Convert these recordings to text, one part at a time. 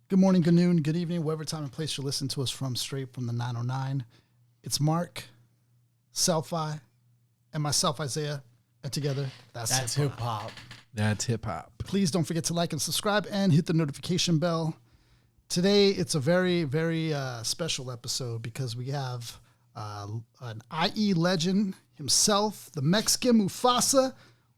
Good morning, good noon, good evening, whatever time and place you're listening to us from, straight from the 909. It's Mark, Celphi, and myself, Isaiah, and together, that's hip-hop. That's hip-hop. Please don't forget to like and subscribe and hit the notification bell. Today, it's a very, very special episode because we have an IE legend himself, the Mexican Mufasa,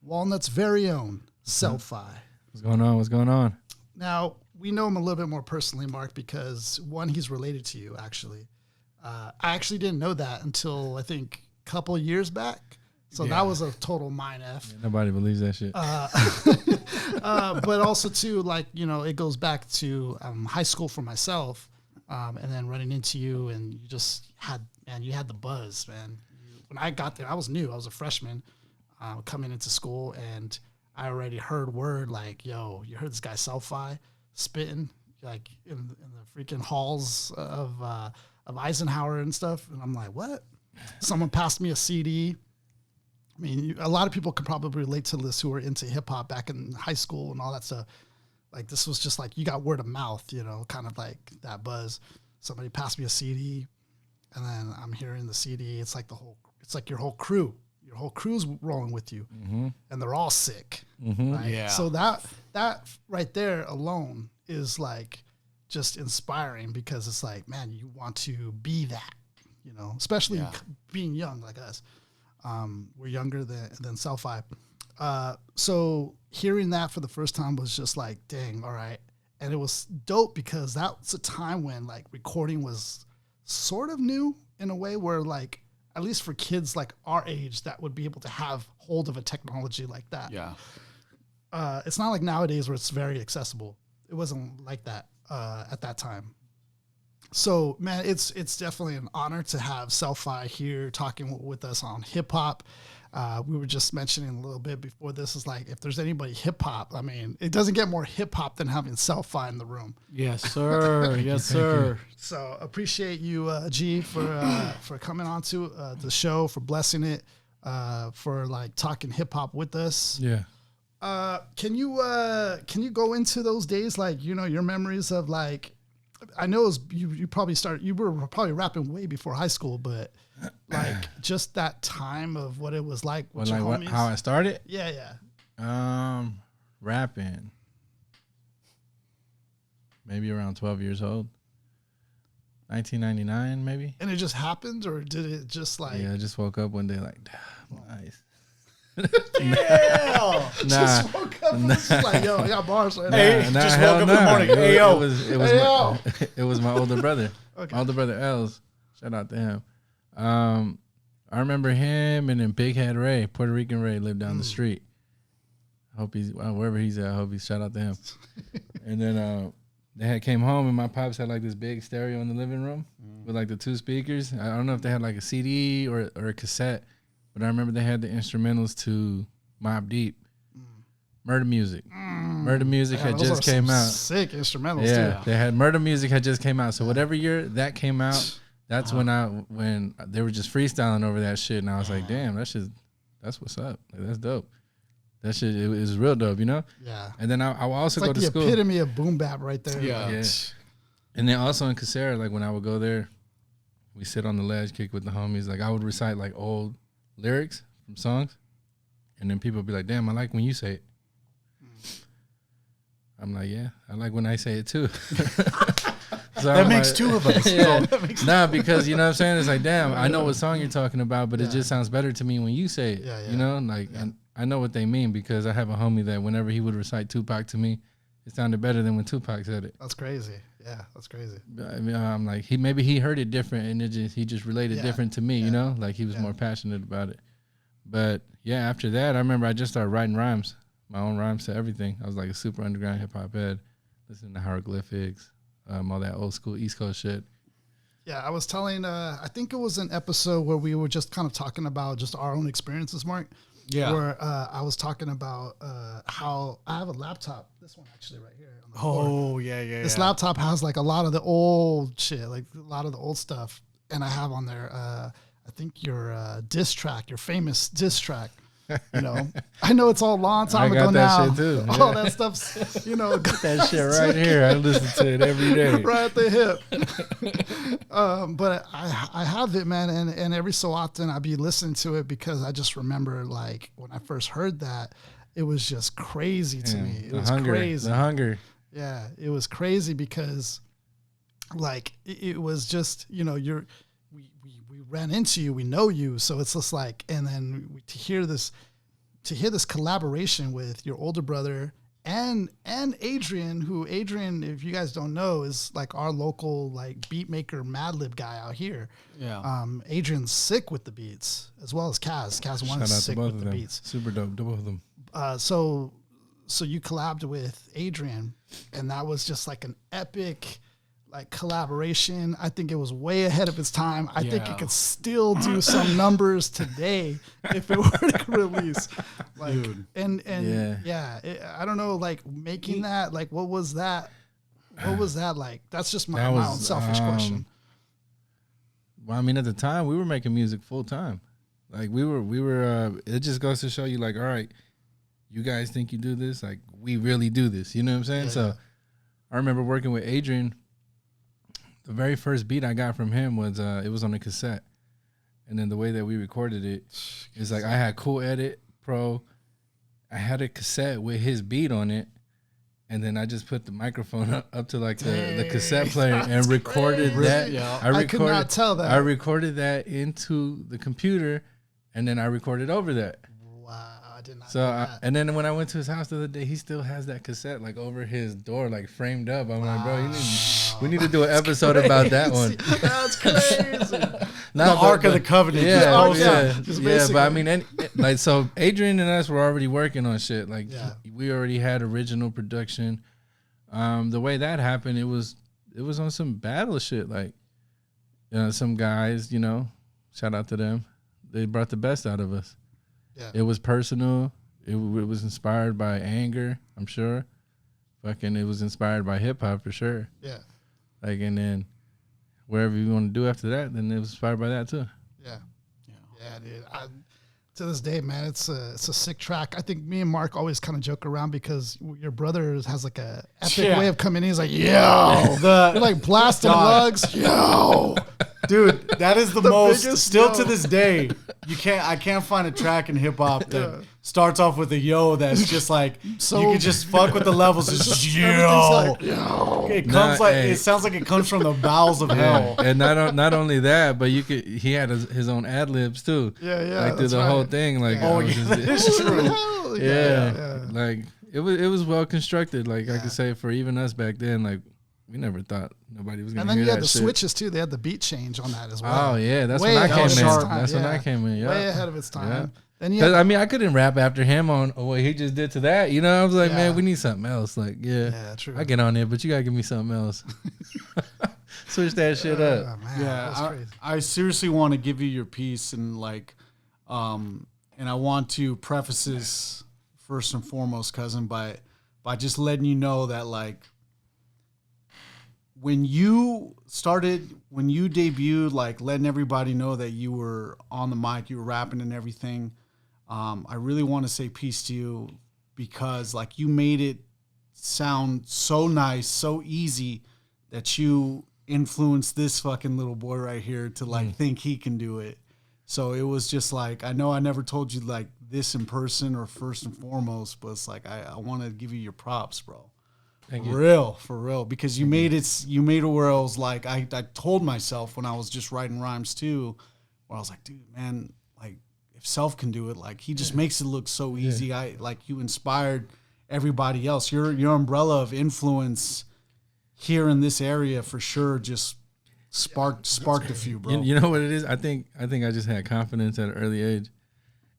Walnut's very own, Celphi. What's going on? What's going on? Now, we know him a little bit more personally, Mark, because one, he's related to you, actually. I actually didn't know that until, I think, a couple of years back. So that was a total mind F. Yeah, nobody believes that shit. But also, too, like, you know, it goes back to high school for myself, and then running into you, and you just had, man, you had the buzz, man. When I got there, I was new. I was a freshman coming into school, and I already heard word like, yo, you heard this guy Celphi spitting like in the freaking halls of Eisenhower and stuff. And I'm like, what? Someone passed me a CD. I mean, a lot of people can probably relate to this who were into hip hop back in high school and all that stuff. Like, this was just like, you got word of mouth, you know, kind of like that buzz. Somebody passed me a CD, and then I'm hearing the CD. It's like your whole crew. Your whole crew's rolling with you, and they're all sick. Right? Yeah. So that right there alone is like just inspiring, because it's like, man, you want to be that, you know, especially being young like us. We're younger than Celphi. So hearing that for the first time was just like, dang, all right. And it was dope because that's a time when like recording was sort of new in a way where, like, at least for kids like our age that would be able to have hold of a technology like that. Yeah. It's not like nowadays where it's very accessible. It wasn't like that at that time. So, man, it's definitely an honor to have Celphi here talking with us on hip hop. We were just mentioning a little bit before this, is like, if there's anybody hip hop, I mean, it doesn't get more hip hop than having Celphi in the room. Yes, sir. Yes, sir. So appreciate you, G, for coming on to the show, for blessing it, for like talking hip hop with us. Yeah. Can you go into those days, like, you know, your memories of, like, I know it was, you were probably rapping way before high school, but like just that time of what it was like with your homies. How I started? Yeah. Rapping. Maybe around 12 years old. 1999, maybe. And it just happened, or did it just like? Yeah, I just woke up one day like, nice. Yeah. Just woke up and was just like, yo, I got bars right now. Hey, just woke up in the morning. Hey, yo. It was my older brother. Okay. My older brother Els. Shout out to him. I remember him, and then Big Head Ray, Puerto Rican Ray, lived down the street. I hope he's wherever he's at. I hope he's, shout out to him. And then they had came home, and my pops had like this big stereo in the living room with like the two speakers. I don't know if they had like a CD or a cassette, but I remember they had the instrumentals to Mobb Deep, Murder Music. Murder Music had just came out. Sick instrumentals, Yeah, too. they had Murder Music had just came out. So whatever year that came out, that's when they were just freestyling over that shit, and I was like, damn, that's what's up. Like, that's dope. That shit, it was real dope, you know? Yeah. And then I would also It's go like to the school. epitome of boom bap right there. Yeah. Like, And then also in Casera, like when I would go there, we sit on the ledge, kick with the homies. Like I would recite like old lyrics from songs, and then people would be like, damn, I like when you say it. I'm like, yeah, I like when I say it too. So That makes two of us. Yeah. Because you know what I'm saying? It's like, damn, I know what song you're talking about, but it just sounds better to me when you say it. Yeah. You know, like, and I know what they mean, because I have a homie that whenever he would recite Tupac to me, it sounded better than when Tupac said it. That's crazy. Yeah, that's crazy. I mean, I'm like, maybe he heard it different, and he just related different to me, you know? Like he was more passionate about it. But yeah, after that, I remember I just started writing rhymes, my own rhymes to everything. I was like a super underground hip hop head, listening to hieroglyphics, all that old school East Coast shit. Yeah, I was telling, I think it was an episode where we were just kind of talking about just our own experiences, Mark. Yeah. Where I was talking about how I have a laptop, this one actually right here. On the floor. Oh, yeah. This laptop has like a lot of the old shit, like a lot of the old stuff. And I have on there, I think your diss track, your famous diss track You know, I know it's all a long time ago now. Shit too. All that stuff's, you know, got that shit right here. I listen to it every day. Right at the hip. But I have it, man, and every so often I be listening to it because I just remember like when I first heard that, it was just crazy to me. It was crazy. The hunger. Yeah, it was crazy because like it was just, you know, we ran into you, we know you, so it's just like, and then to hear this collaboration with your older brother and Adrian, who if you guys don't know, is like our local like beat maker Madlib guy out here. Yeah. Adrian's sick with the beats as well as CAS1 is sick with the beats. Super dope, both of them. So you collabed with Adrian, and that was just like an epic like collaboration. I think it was way ahead of its time. I think it could still do some numbers today if it were to release. Like, dude. And I don't know, like making that, like what was that like? That's just my own selfish question. Well, I mean, at the time we were making music full time. Like we were. It just goes to show you, like, all right, you guys think you do this, like we really do this. You know what I'm saying? So I remember working with Adrian. The very first beat I got from him was it was on a cassette, and then the way that we recorded it is like I had Cool Edit Pro, I had a cassette with his beat on it, and then I just put the microphone up to like the cassette player and recorded that. Yeah. I could not tell that. I recorded that into the computer, and then I recorded over that. Wow. Did not and then when I went to his house the other day, he still has that cassette like over his door, like framed up. I'm like, bro, we need to do an episode about that one. That's crazy. The Ark of the Covenant. Yeah. But I mean, like, so Adrian and us were already working on shit. Like, we already had original production. The way that happened, it was on some battle shit. Like, some guys, you know, shout out to them. They brought the best out of us. Yeah. It was personal. It was inspired by anger, I'm sure. It was inspired by hip hop for sure. Yeah. Like, and then wherever you want to do after that, then it was inspired by that too. Yeah. Yeah, dude. To this day, man, it's a sick track. I think me and Mark always kind of joke around because your brother has like a epic way of coming in. He's like, yo, you're like blasting lugs, yo. Dude, that is the most, still to this day, I can't find a track in hip hop that starts off with a yo that's just like, so you can just fuck with the levels. It's just yo. Like, yo. It comes it sounds like it comes from the bowels of hell. And not only that, but he had his own ad libs too. Yeah. Like through the whole thing. Like, it's true. Yeah. Like it was well constructed. Like I could say for even us back then, like, we never thought nobody was going to hear that. And then you had the shit. Switches too. They had the beat change on that as well. Oh yeah, that's when I came in. That's when I came in. Yeah. Way ahead of its time. Because I mean, I couldn't rap after him on what he just did to that. You know, I was like, man, we need something else. Like, true. I get on there, but you gotta give me something else. Switch that shit up. Man, I seriously want to give you your piece, and like, and I want to preface this first and foremost, cousin, by just letting you know that like, when you debuted, like letting everybody know that you were on the mic, you were rapping and everything, I really want to say peace to you because like you made it sound so nice, so easy that you influenced this fucking little boy right here to like think he can do it. So it was just like, I know I never told you like this in person or first and foremost, but it's like, I want to give you your props, bro. For real, because you made it where I was like, I told myself when I was just writing rhymes too, where I was like, dude, man, like if Self can do it, like he just makes it look so easy. I like you inspired everybody else. Your umbrella of influence here in this area for sure just sparked a few, bro. You know what it is? I think I just had confidence at an early age.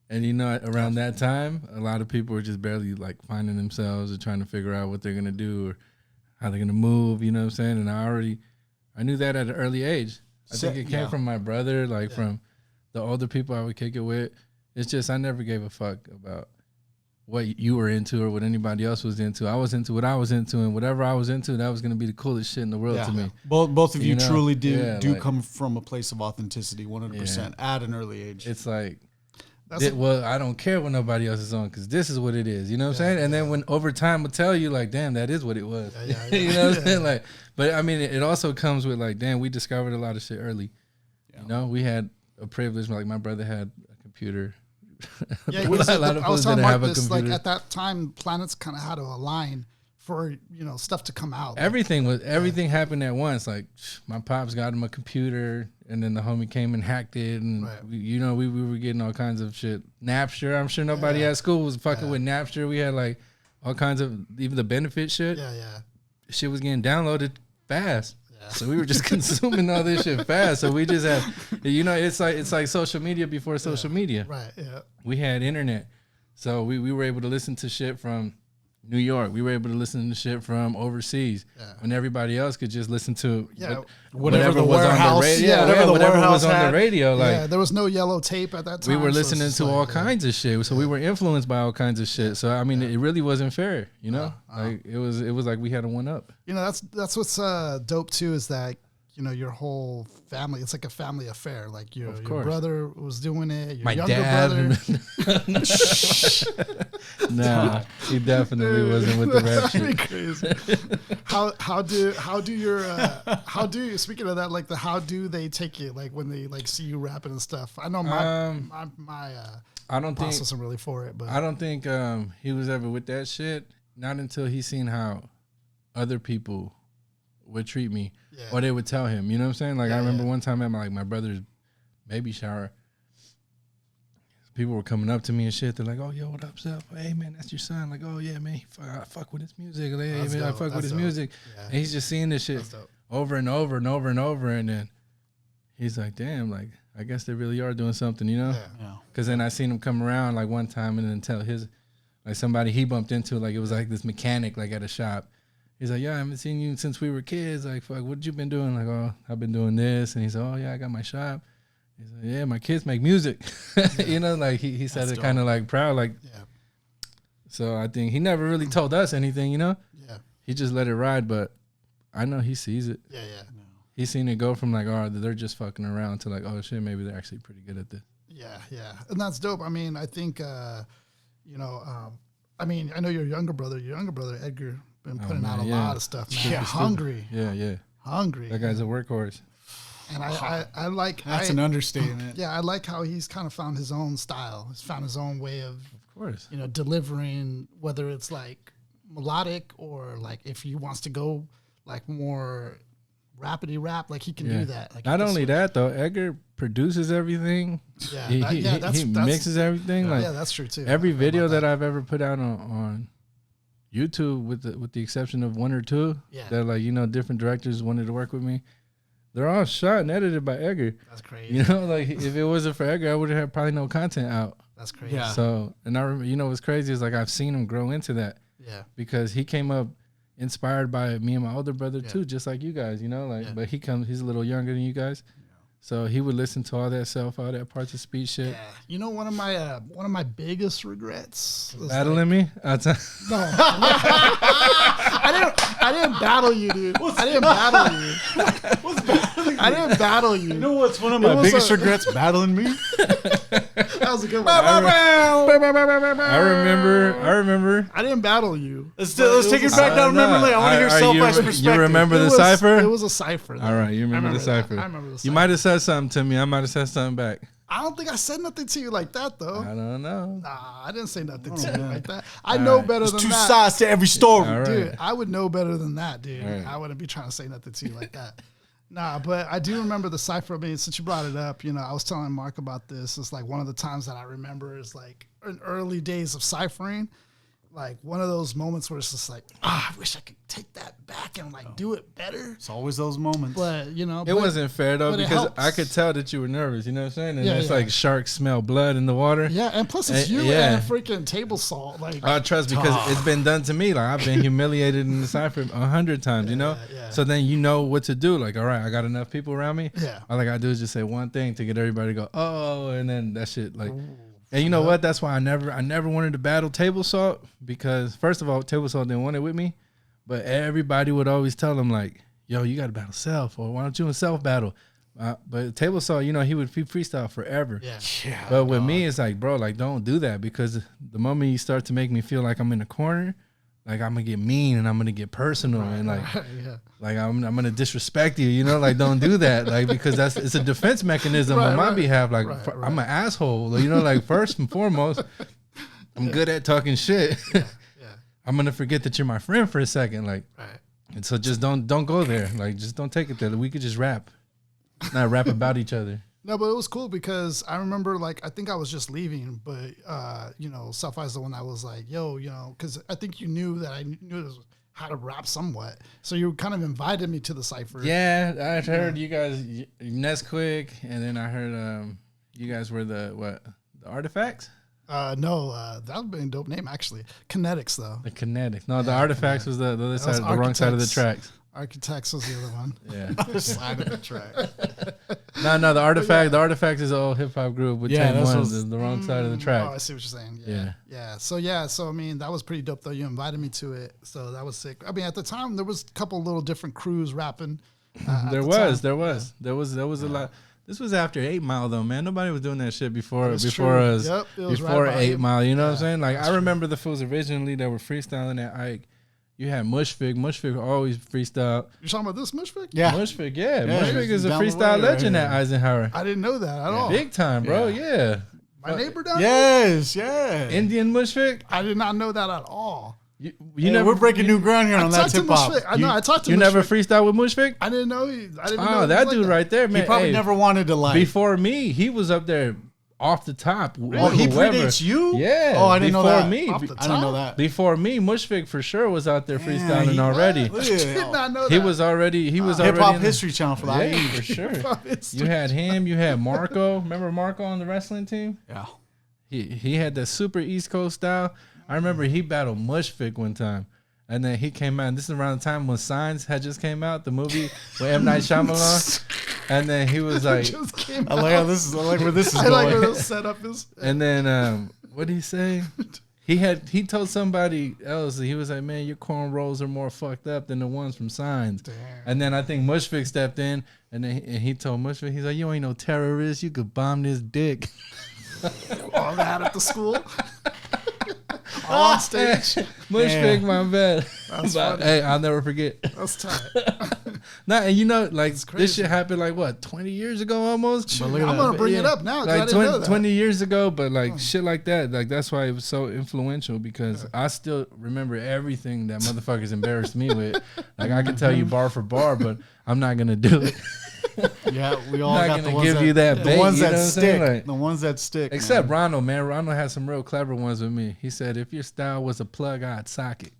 And you know, around that time, a lot of people were just barely like finding themselves or trying to figure out what they're gonna do or how they're gonna move. You know what I'm saying? And I knew that at an early age. I think it came from my brother, like from the older people I would kick it with. It's just I never gave a fuck about what you were into or what anybody else was into. I was into what I was into, and whatever I was into, that was gonna be the coolest shit in the world to me. Both of you truly do like, come from a place of authenticity, 100% at an early age. It's like. Well, I don't care what nobody else is on because this is what it is. You know what I'm saying? And then when over time will tell you like, damn, that is what it was. You know what I'm saying? Like, but I mean, it also comes with like, damn, we discovered a lot of shit early. Yeah. You know, we had a privilege. Like my brother had a computer. Yeah, a lot of people didn't have a computer. Like at that time, planets kind of had to align for stuff to come out. Everything happened at once. Like my pops got him a computer, and then the homie came and hacked it, and we were getting all kinds of shit. Napster. I'm sure nobody at school was fucking with Napster. We had like all kinds of even the benefit shit. Yeah. Shit was getting downloaded fast. Yeah. So we were just consuming all this shit fast. So we just had, it's like social media before social media. Right. Yeah. We had internet, so we were able to listen to shit from New York. We were able to listen to shit from overseas when everybody else could just listen to whatever was on the radio. Whatever was on the radio. Like there was no yellow tape at that time. We were listening to all kinds of shit. So we were influenced by all kinds of shit. So I mean, it really wasn't fair. Like it was like we had a one up. That's what's dope too is that your whole family. It's like a family affair. Like your brother was doing it. Your younger brother. Nah, he definitely wasn't with the rap shit. Crazy. How do speaking of that, like how do they take it? Like when they like see you rapping and stuff. I know my I don't boss think wasn't really for it, but I don't think he was ever with that shit. Not until he seen how other people would treat me, or they would tell him. You know what I'm saying? Like I remember one time at my brother's baby shower, people were coming up to me and shit. They're like, "Oh, yo, what up, Celphi? Hey, man, that's your son." Like, "Oh yeah, man, I fuck with his music. Like, hey, man, I fuck with his music." Yeah. And he's just seeing this shit over and over and over and over, and then he's like, "Damn, like I guess they really are doing something," you know? Because then I seen him come around like one time and then tell somebody he bumped into, like it was like this mechanic like at a shop. He's like, "Yeah, I haven't seen you since we were kids. Like, fuck, what you been doing?" Like, "Oh, I've been doing this." And he's like, "Oh, yeah, I got my shop." He's like, "Yeah, my kids make music." Like he said it kind of like proud. Like, so I think he never really told us anything, Yeah. He just let it ride, but I know he sees it. Yeah. He's seen it go from like, oh, they're just fucking around to like, oh, shit, maybe they're actually pretty good at this. Yeah. And that's dope. I mean, I think, I know your younger brother Edgar, been putting out a lot of stuff, man. Yeah, hungry. Yeah. Hungry. That guy's a workhorse. And I like that's an understatement. Yeah, I like how he's kind of found his own style. He's found his own way of course, delivering, whether it's like melodic or like if he wants to go like more rapidy rap, like he can do that. Like not only that though, Edgar produces everything. Yeah, he mixes everything. Like that's true too. Every video that I've ever put out on YouTube, with the exception of one or two, that like different directors wanted to work with me. They're all shot and edited by Edgar. That's crazy. Like if it wasn't for Edgar, I would have probably no content out. That's crazy. Yeah. So, and I remember, what's crazy is like I've seen him grow into that. Yeah. Because he came up inspired by me and my older brother too, just like you guys, but he's a little younger than you guys. So he would listen to all that all that parts of speech shit. Yeah. One of my biggest regrets was battling me? No. I didn't battle you, dude. I didn't battle you. I didn't battle you. You know what's one of my biggest regrets? Battling me? That was a good one. I remember. I didn't battle you. Let's take it back down memory lane. I want to hear Celphi's perspective. You remember the cipher? It was a cipher. All right, you remember the cipher. I remember the cipher. You might have said something to me. I might have said something back. I don't think I said nothing to you like that, though. I don't know. Nah, I didn't say nothing to you like that. I know better than that. There's two sides to every story. Right. Dude, I would know better than that, dude. Right. I wouldn't be trying to say nothing to you like that. Nah, but I do remember the cipher. I mean, since you brought it up, I was telling Mark about this. It's like one of the times that I remember is like in early days of ciphering, like one of those moments where it's just like, I wish I could take that back and like do it better. It's always those moments. But, it wasn't fair though, because I could tell that you were nervous, you know what I'm saying? And it's like sharks smell blood in the water. Yeah, and plus it's you and freaking table salt. Like, trust me, because it's been done to me. Like I've been humiliated in the cipher 100 times, Yeah. So then you know what to do. Like, all right, I got enough people around me. Yeah. All I gotta do is just say one thing to get everybody to go, oh, and then that shit like. Ooh. And you know what? That's why I never wanted to battle Table Salt, because first of all, Table Salt didn't want it with me, but everybody would always tell him like, "Yo, you got to battle Celph, or why don't you and Celph battle?" But Table Saw, you know, he freestyle forever. Yeah. But with me, it's like, bro, like, don't do that, because the moment you start to make me feel like I'm in a corner, like, I'm gonna get mean and I'm gonna get personal and like, like I'm gonna disrespect you, you know, like, don't do that, like, because it's a defense mechanism on my behalf. Like, I'm an asshole, you know, like, first and foremost, I'm good at talking shit. I'm gonna forget that you're my friend for a second, like, and so just don't go there, like, just don't take it there. We could just rap, not rap about each other. No, but it was cool because I remember, like, I think I was just leaving, but, you know, Celphi's the one that was like, yo, you know, because I think you knew that I knew how to rap somewhat. So you kind of invited me to the cypher. Yeah, I heard you guys, Nesquik, and then I heard you guys were the Artifacts? No, that would be a dope name, actually. Kinetics, though. The Kinetics. No, the Artifacts was the other side, the wrong side of the tracks. Architects was the other one. Yeah. Other side of the track. No, the Artifacts is an old hip hop group with 10 ones. The wrong side of the track. Oh, I see what you're saying. Yeah. So I mean, that was pretty dope though. You invited me to it, so that was sick. I mean, at the time there was a couple little different crews rapping. There was a lot. This was after 8 Mile though, man. Nobody was doing that shit before us. Yep, before right 8 Mile. You know what I'm saying? Like, I remember the fools originally that were freestyling at Ike. You had Mushfig. Mushfig always freestyle. You talking about this Mushfig? Yeah. Mushfig, Mushfig is a freestyle legend at Eisenhower. I didn't know that at all. Big time, bro. Yeah. My neighbor down there? Yes, yeah. Indian Mushfig? I did not know that at all. You never, we're breaking new ground here on that tip hop. I talked to You Mushfig. never freestyle with Mushfig? I didn't know. I didn't know. Oh, that dude right there, man. He probably never wanted to like. Before me, he was up there off the top. Oh, he predates you? Yeah. Oh, I didn't know that. Me, I didn't know that. Before me, Mushfig for sure was out there freestyling already. I did not know that. He was already. Hip Hop History Channel for that. Yeah, for sure. You had him. You had Marco. Remember Marco on the wrestling team? Yeah. He had that super East Coast style. I remember he battled Mushfig one time. And then he came out, and this is around the time when Signs had just came out, the movie with M. Night Shyamalan. And then he was like, I like where this is going. I like where the setup is. And then, what did he say? He told somebody else, he was like, man, your cornrows are more fucked up than the ones from Signs. Damn. And then I think Mushfig stepped in, and then he told Mushfig, he's like, you ain't no terrorist, you could bomb this dick. All that at the school. All on stage. Mushfig, my bad. That's but, funny. hey, I'll never forget. That's tight. Nah, and you know, like, this shit happened like what, 20 years ago almost? I'm gonna bring it up now. Like I didn't know that. 20 years ago, but like shit like that, like that's why it was so influential, because I still remember everything that motherfuckers embarrassed me with. Like, I could tell you bar for bar, but I'm not gonna do it. Yeah, we all not got gonna the ones give you that bait, the ones you know that what I'm stick. saying? Like, the ones that stick. except man. Ronald, man. Ronald had some real clever ones with me. He said, if your style was a plug, I'd sock it.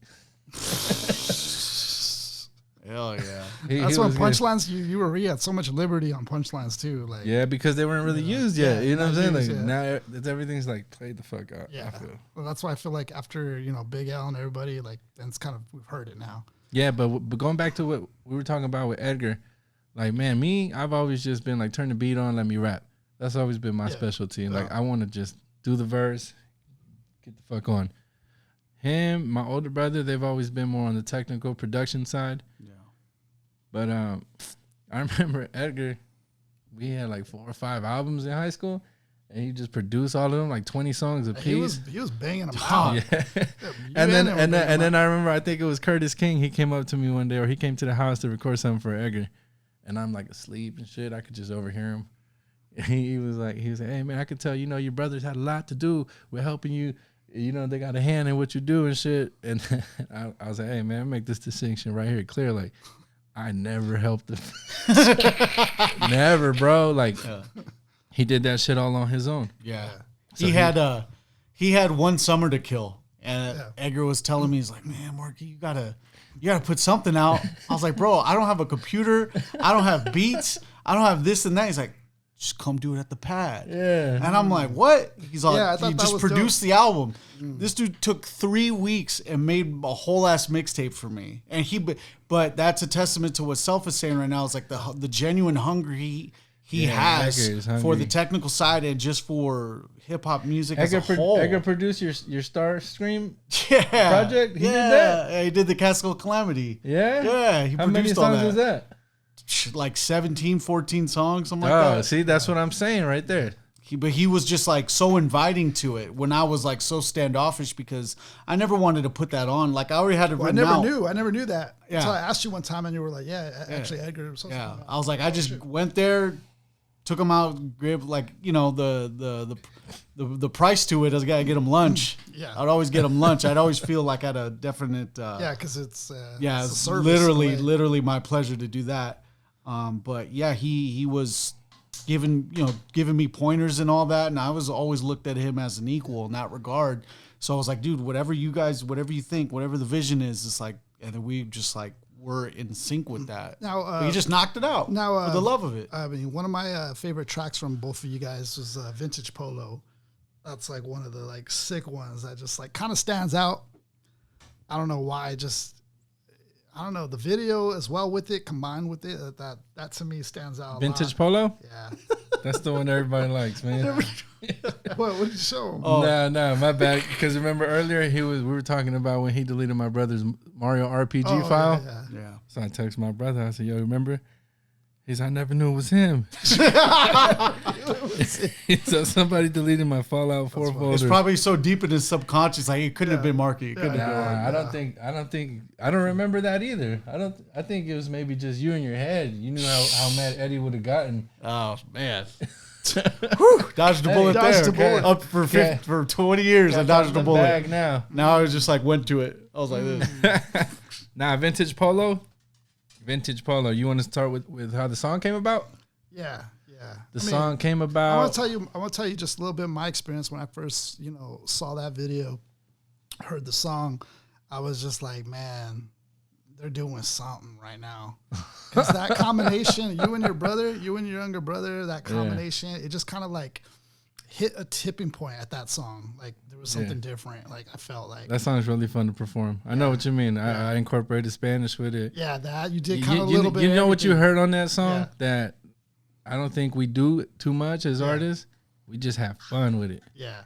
Hell yeah. That's when punchlines, you had so much liberty on punchlines too. Like, yeah, because they weren't really used yet. You know what I'm saying? Like, used, now everything's like played the fuck out. yeah. I feel. Well, that's why I feel like after, Big L and everybody, like, then it's kind of, we've heard it now. Yeah, but going back to what we were talking about with Edgar, like, man, I've always just been like, turn the beat on, let me rap. That's always been my specialty. And like, I want to just do the verse, get the fuck on. Him, my older brother, they've always been more on the technical production side. Yeah. But I remember Edgar, we had like 4 or 5 albums in high school, and he just produced all of them, like 20 songs a piece. He was banging them out. Yeah. and then I remember, I think it was Curtis King. He came up to me one day, or he came to the house to record something for Edgar, and I'm like asleep and shit. I could just overhear him. He was like, hey man, I could tell, your brothers had a lot to do with helping you. They got a hand in what you do and shit. And I was like, hey man, make this distinction right here clear. Like, I never helped him. Never, bro. Like, he did that shit all on his own. Yeah. So he had one summer to kill. And Edgar was telling me, he's like, man, Marky, you gotta put something out. I was like, bro, I don't have a computer. I don't have beats. I don't have this and that. He's like, just come do it at the pad. Yeah. And I'm like, what? He's like, he just produced the album. This dude took 3 weeks and made a whole ass mixtape for me. And but that's a testament to what Celphi is saying right now. It's like the genuine hunger he has for the technical side and just for hip hop music as a whole. Edgar produced your Star Scream project? He did that? Yeah, he did the Castle Calamity. Yeah? Yeah, he How many produced all songs that. was that? like 17, 14 songs, something like that. See, that's what I'm saying right there. But he was just like so inviting to it when I was like so standoffish because I never wanted to put that on. Like I already had it written out. I never knew that. Yeah. Until I asked you one time and you were like, actually Edgar. Yeah. I was like, I just went there, took him out, grabbed like, you know, the price to it is I got to get him lunch. Yeah. I'd always get him lunch. I'd always feel like I had a definite. Because it's it's literally my pleasure to do that. But yeah, he was giving me pointers and all that, and I was always looked at him as an equal in that regard. So I was like, dude, whatever you think, whatever the vision is, it's like, and then we just like were in sync with that. Now we just knocked it out. Now for the love of it. I mean, one of my favorite tracks from both of you guys was Vintage Polo. That's like one of the like sick ones that just like kind of stands out. I don't know why, I don't know, the video as well with it, combined with it, that to me stands out. Vintage Polo? Yeah. That's the one everybody likes, man. What did you show him? No, my bad. Because remember earlier we were talking about when he deleted my brother's Mario RPG file. Yeah. So I texted my brother. I said, yo, remember? He's, I never knew it was him. So somebody deleted my Fallout 4 folder. It's probably so deep in his subconscious, like it couldn't have been Marky. It couldn't have been Marky. I don't remember that either. I think it was maybe just you in your head. You knew how mad Eddie would have gotten. Oh man. Dodged the bullet there. Up for 20 years, I dodged the bullet. Now I was just like went to it. I was like this. Vintage Polo. You want to start with how the song came about? Yeah. The song came about. I want to tell you just a little bit of my experience when I first, saw that video, heard the song. I was just like, man, they're doing something right now. Because that combination, you and your younger brother, that combination, it just kind of like hit a tipping point at that song. Like there was something different. Like I felt like that song's really fun to perform. I know what you mean. I incorporated Spanish with it. Yeah, that you did kind of a little bit. You know what you heard on that song that I don't think we do too much as artists. We just have fun with it. Yeah.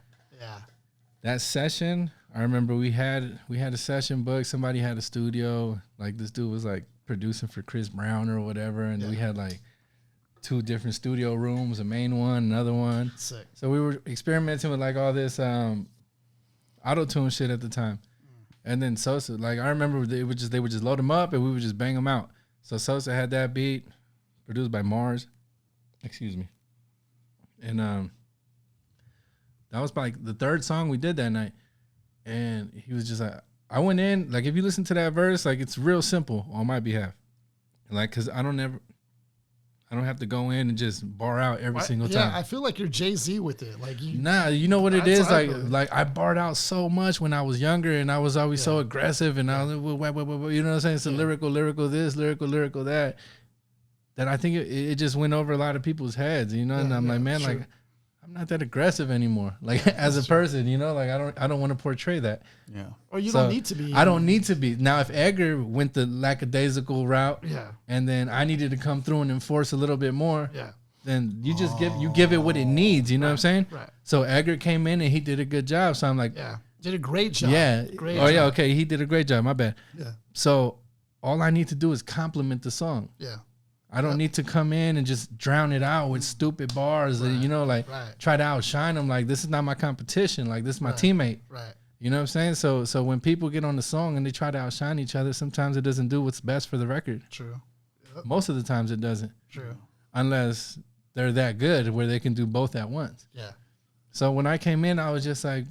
That session, I remember we had a session booked. Somebody had a studio. Like this dude was like producing for Chris Brown or whatever, and we had like 2 different studio rooms, a main one, another one. Sick. So we were experimenting with like all this auto-tune shit at the time. And then Sosa, like I remember they would just load them up and we would just bang them out. So Sosa had that beat produced by Mars. Excuse me. And that was like the 3rd song we did that night. And he was just like, I went in, like if you listen to that verse, like it's real simple on my behalf. Like, cause I don't have to go in and just bar out every single time. Yeah, I feel like you're Jay-Z with it. Like you know what it is? Like I barred out so much when I was younger and I was always so aggressive and I was like, you know what I'm saying? It's a lyrical this, lyrical that I think it just went over a lot of people's heads, and I'm like, man, like I'm not that aggressive anymore. Like as a person, like I don't want to portray that. Yeah. Or you don't need to be. I don't need to be. Now if Edgar went the lackadaisical route, and then I needed to come through and enforce a little bit more, then you just give it what it needs, you know what I'm saying? Right. So Edgar came in and he did a good job. So I'm like, did a great job. Yeah. Great job. Yeah, okay, he did a great job. My bad. Yeah. So all I need to do is compliment the song. Yeah. I don't need to come in and just drown it out with stupid bars, and, try to outshine them. Like, this is not my competition. Like, this is my teammate. Right. You know what I'm saying? So when people get on the song and they try to outshine each other, sometimes it doesn't do what's best for the record. True. Yep. Most of the times it doesn't. True. Unless they're that good where they can do both at once. Yeah. So when I came in, I was just like,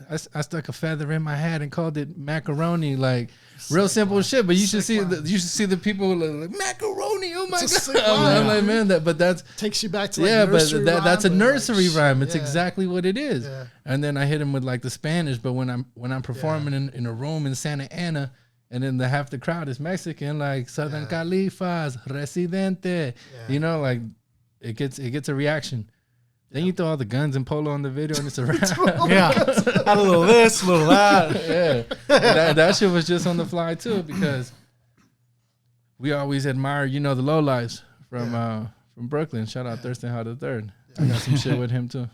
I stuck a feather in my hat and called it macaroni, like real simple shit. But you should see the people like macaroni. Oh my god! I'm like, man, that takes you back to nursery but that's a nursery rhyme. It's yeah. exactly what it is. Yeah. And then I hit him with like the Spanish. But when I'm performing in a room in Santa Ana, and then half the crowd is Mexican, like Southern Califas, Residente. Yeah. Like it gets a reaction. Then you throw all the guns and polo on the video and it's a wrap. Had a little this, a little that. That shit was just on the fly too, because we always admire, the lowlifes from Brooklyn. Shout out Thurston Hall III. I got some shit with him too.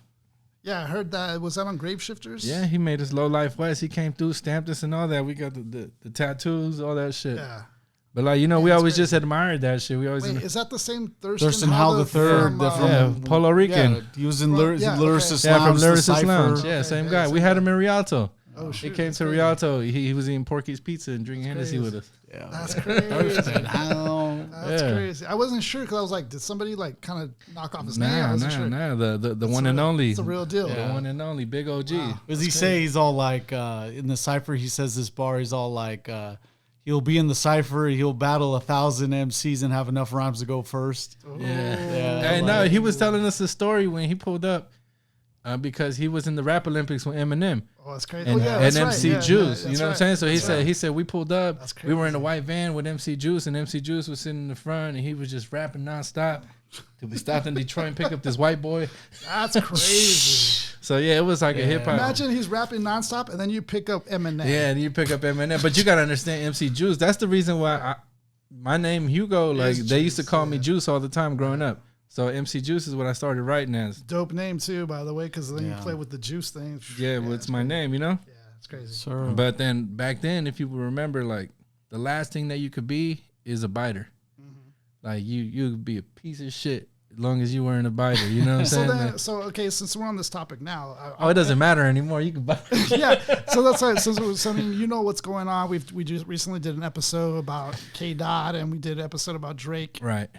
Yeah, I heard that. Was that on Grave Shifters? Yeah, he made us Low Life West. He came through, stamped us and all that. We got the tattoos, all that shit. Yeah. But like, you know, we always just admired that shit. We always Wait, is that the same Thurston Howell Howell III, from, Puerto Rican. Yeah, he was in Lyricist Yeah, from Lounge, Lyricist The Lounge. Cypher. Yeah, same yeah, guy. same We had guy. him in Rialto. Oh, He shoot, came that's to crazy. Rialto. He was eating Porky's Pizza and drinking Hennessy with us. Yeah, That's crazy. Howell. That's Yeah. crazy. I wasn't sure because I was like, did somebody like kind of knock off his name? I wasn't sure. The one and only. It's a real deal. The one and only, Big OG. Wow. What does he say? He's all like, in the Cypher, he says this bar, he's all like, he'll be in the Cypher, he'll battle 1,000 MCs and have enough rhymes to go first. Yeah. Yeah, Hey, like- no, he was telling us a story when he pulled up because he was in the Rap Olympics with Eminem. Oh, that's crazy. And, oh, yeah, and that's MC right. Juice, Yeah, you know what I'm that's saying? right. So he said we pulled up. That's We were in a crazy. white van with MC Juice, and MC Juice was sitting in the front, and he was just rapping nonstop. Till we stopped in Detroit and picked up this white boy. That's crazy. So yeah, it was like a hip hop. Imagine he's rapping nonstop and then you pick up Eminem. Yeah, and you pick up Eminem, but you gotta understand MC Juice. That's the reason why my name Hugo. Like It's they used to Juice, call me yeah. Juice all the time growing up. So MC Juice is what I started writing as. Dope name too, by the way, because then you Yeah. play with the juice thing. Yeah, well, it's my name, you know. Yeah, it's crazy. Sir. But then back then, if you remember, like the last thing that you could be is a biter. Like you could be a piece of shit as long as you weren't a biter. You know what I'm So saying? then, Like, so okay, since we're on this topic now, it doesn't matter anymore. You can bite. yeah. So that's like, so I mean, you know what's going on. We just recently did an episode about K Dot, and we did an episode about Drake. Right.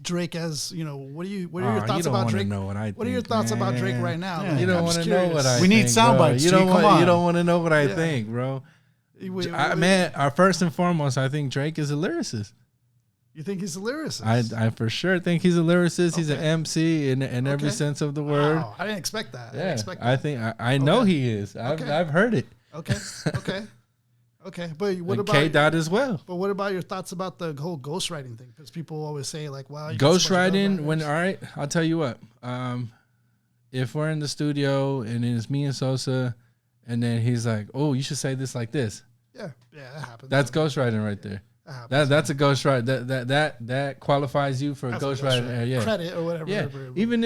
Drake, as you know, what are your You thoughts don't about wanna Drake? know what I What are your think, thoughts about Drake man. right now? Yeah. Like, You don't I'm want just to know curious. what I. We need think, sound bro. bites, You G, don't come want. on. You don't want to know what I Yeah. think, bro. You Man, first and foremost, I think Drake is a lyricist. you think he's a lyricist? I for sure think he's a lyricist. He's an Okay. MC in every Okay. sense of the word. Wow, I didn't expect that. I didn't Yeah, expect I that. think I know Okay. he is. Okay. I've heard it. Okay, okay, okay. But what And about? K Dot as well. But what about your thoughts about the whole ghostwriting thing? Because people always say like, "Wow, you got so much Ghostwriting. When ghostwriters. all right, I'll tell you what. If we're in the studio and it's me and Sosa, and then he's like, "Oh, you should say this like this." yeah, that happens. That's ghostwriting right there. That happens. That's a ghostwriter. That qualifies you for a That's a ghostwriter. ghostwriter. Yeah. Credit or whatever. Yeah, whatever. even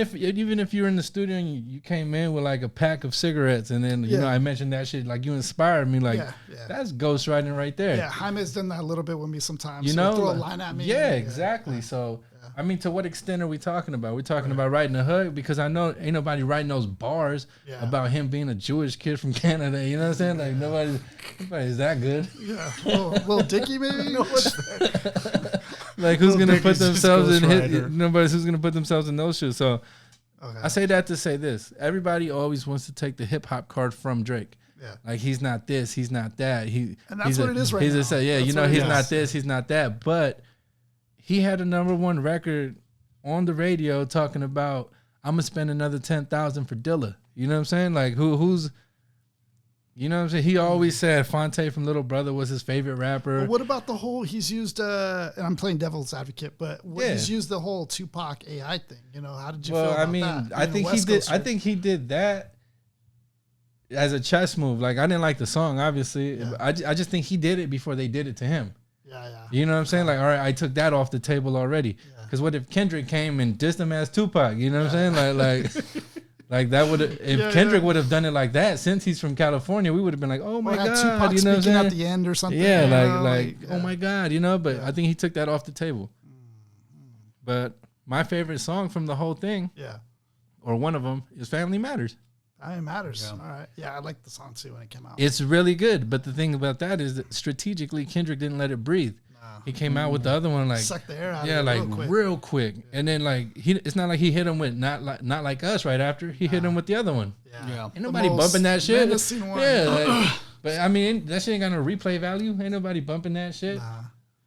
if you're in the studio and you came in with like a pack of cigarettes and then you Yeah. know I mentioned that shit, like you inspired me, like Yeah. that's ghostwriting right there. Yeah, Jaime's done that a little bit with me sometimes. You So he'll know, throw a like- line at me. Yeah, exactly. So I mean, to what extent are we talking about? We're talking about writing a hook because I know ain't nobody writing those bars Yeah. about him being a Jewish kid from Canada. You know what I'm saying? Like nobody's that good. Yeah, little Dicky maybe. Like who's Lil gonna put Dicky's just themselves in ghostwriter. nobody's who's gonna put themselves in those shoes. So Okay. I say that to say this. Everybody always wants to take the hip hop card from Drake. Yeah. Like he's not this, he's not that. And that's he's what it is right he's now. yeah, That's you know, what it he's is. not this, he's not that. But he had a #1 record on the radio talking about I'm gonna spend another 10,000 for Dilla. You know what I'm saying? Like who's you know what I'm saying? He always said Fonte from Little Brother was his favorite rapper. But what about the whole? He's used. And I'm playing devil's advocate, but Yeah. he's used the whole Tupac AI thing. You know, how did you Well, feel about I mean, that? I Being a think he West did. Coaster. I think he did that as a chess move. Like I didn't like the song, obviously. Yeah. I just think he did it before they did it to him. Yeah, yeah. You know what I'm saying? Like, all right, I took that off the table already. Yeah. Because what if Kendrick came and dissed him as Tupac? You know what I'm saying? Like that would have. If Yeah, Kendrick yeah. would have done it like that, since he's from California, we would have been like, oh my Or had god, Tupac you know what I'm speaking saying? at the end or something. Yeah, you know, like oh yeah. my god, you know. But Yeah. I think he took that off the table. But my favorite song from the whole thing, Yeah, or one of them, is "Family Matters." I mean, it matters. Yeah. All right. Yeah, I liked the song too when it came out. It's really good, but the thing about that is that strategically Kendrick didn't let it breathe. He came out with the other one like Sucked the air out. yeah, of it like real quick. and then like it's not like he hit him with not like us right after. He hit him with the other one. Yeah. Ain't The nobody most bumping that shit. menacing one. Yeah, like, but I mean that shit ain't got no replay value. Ain't nobody bumping that shit. Nah.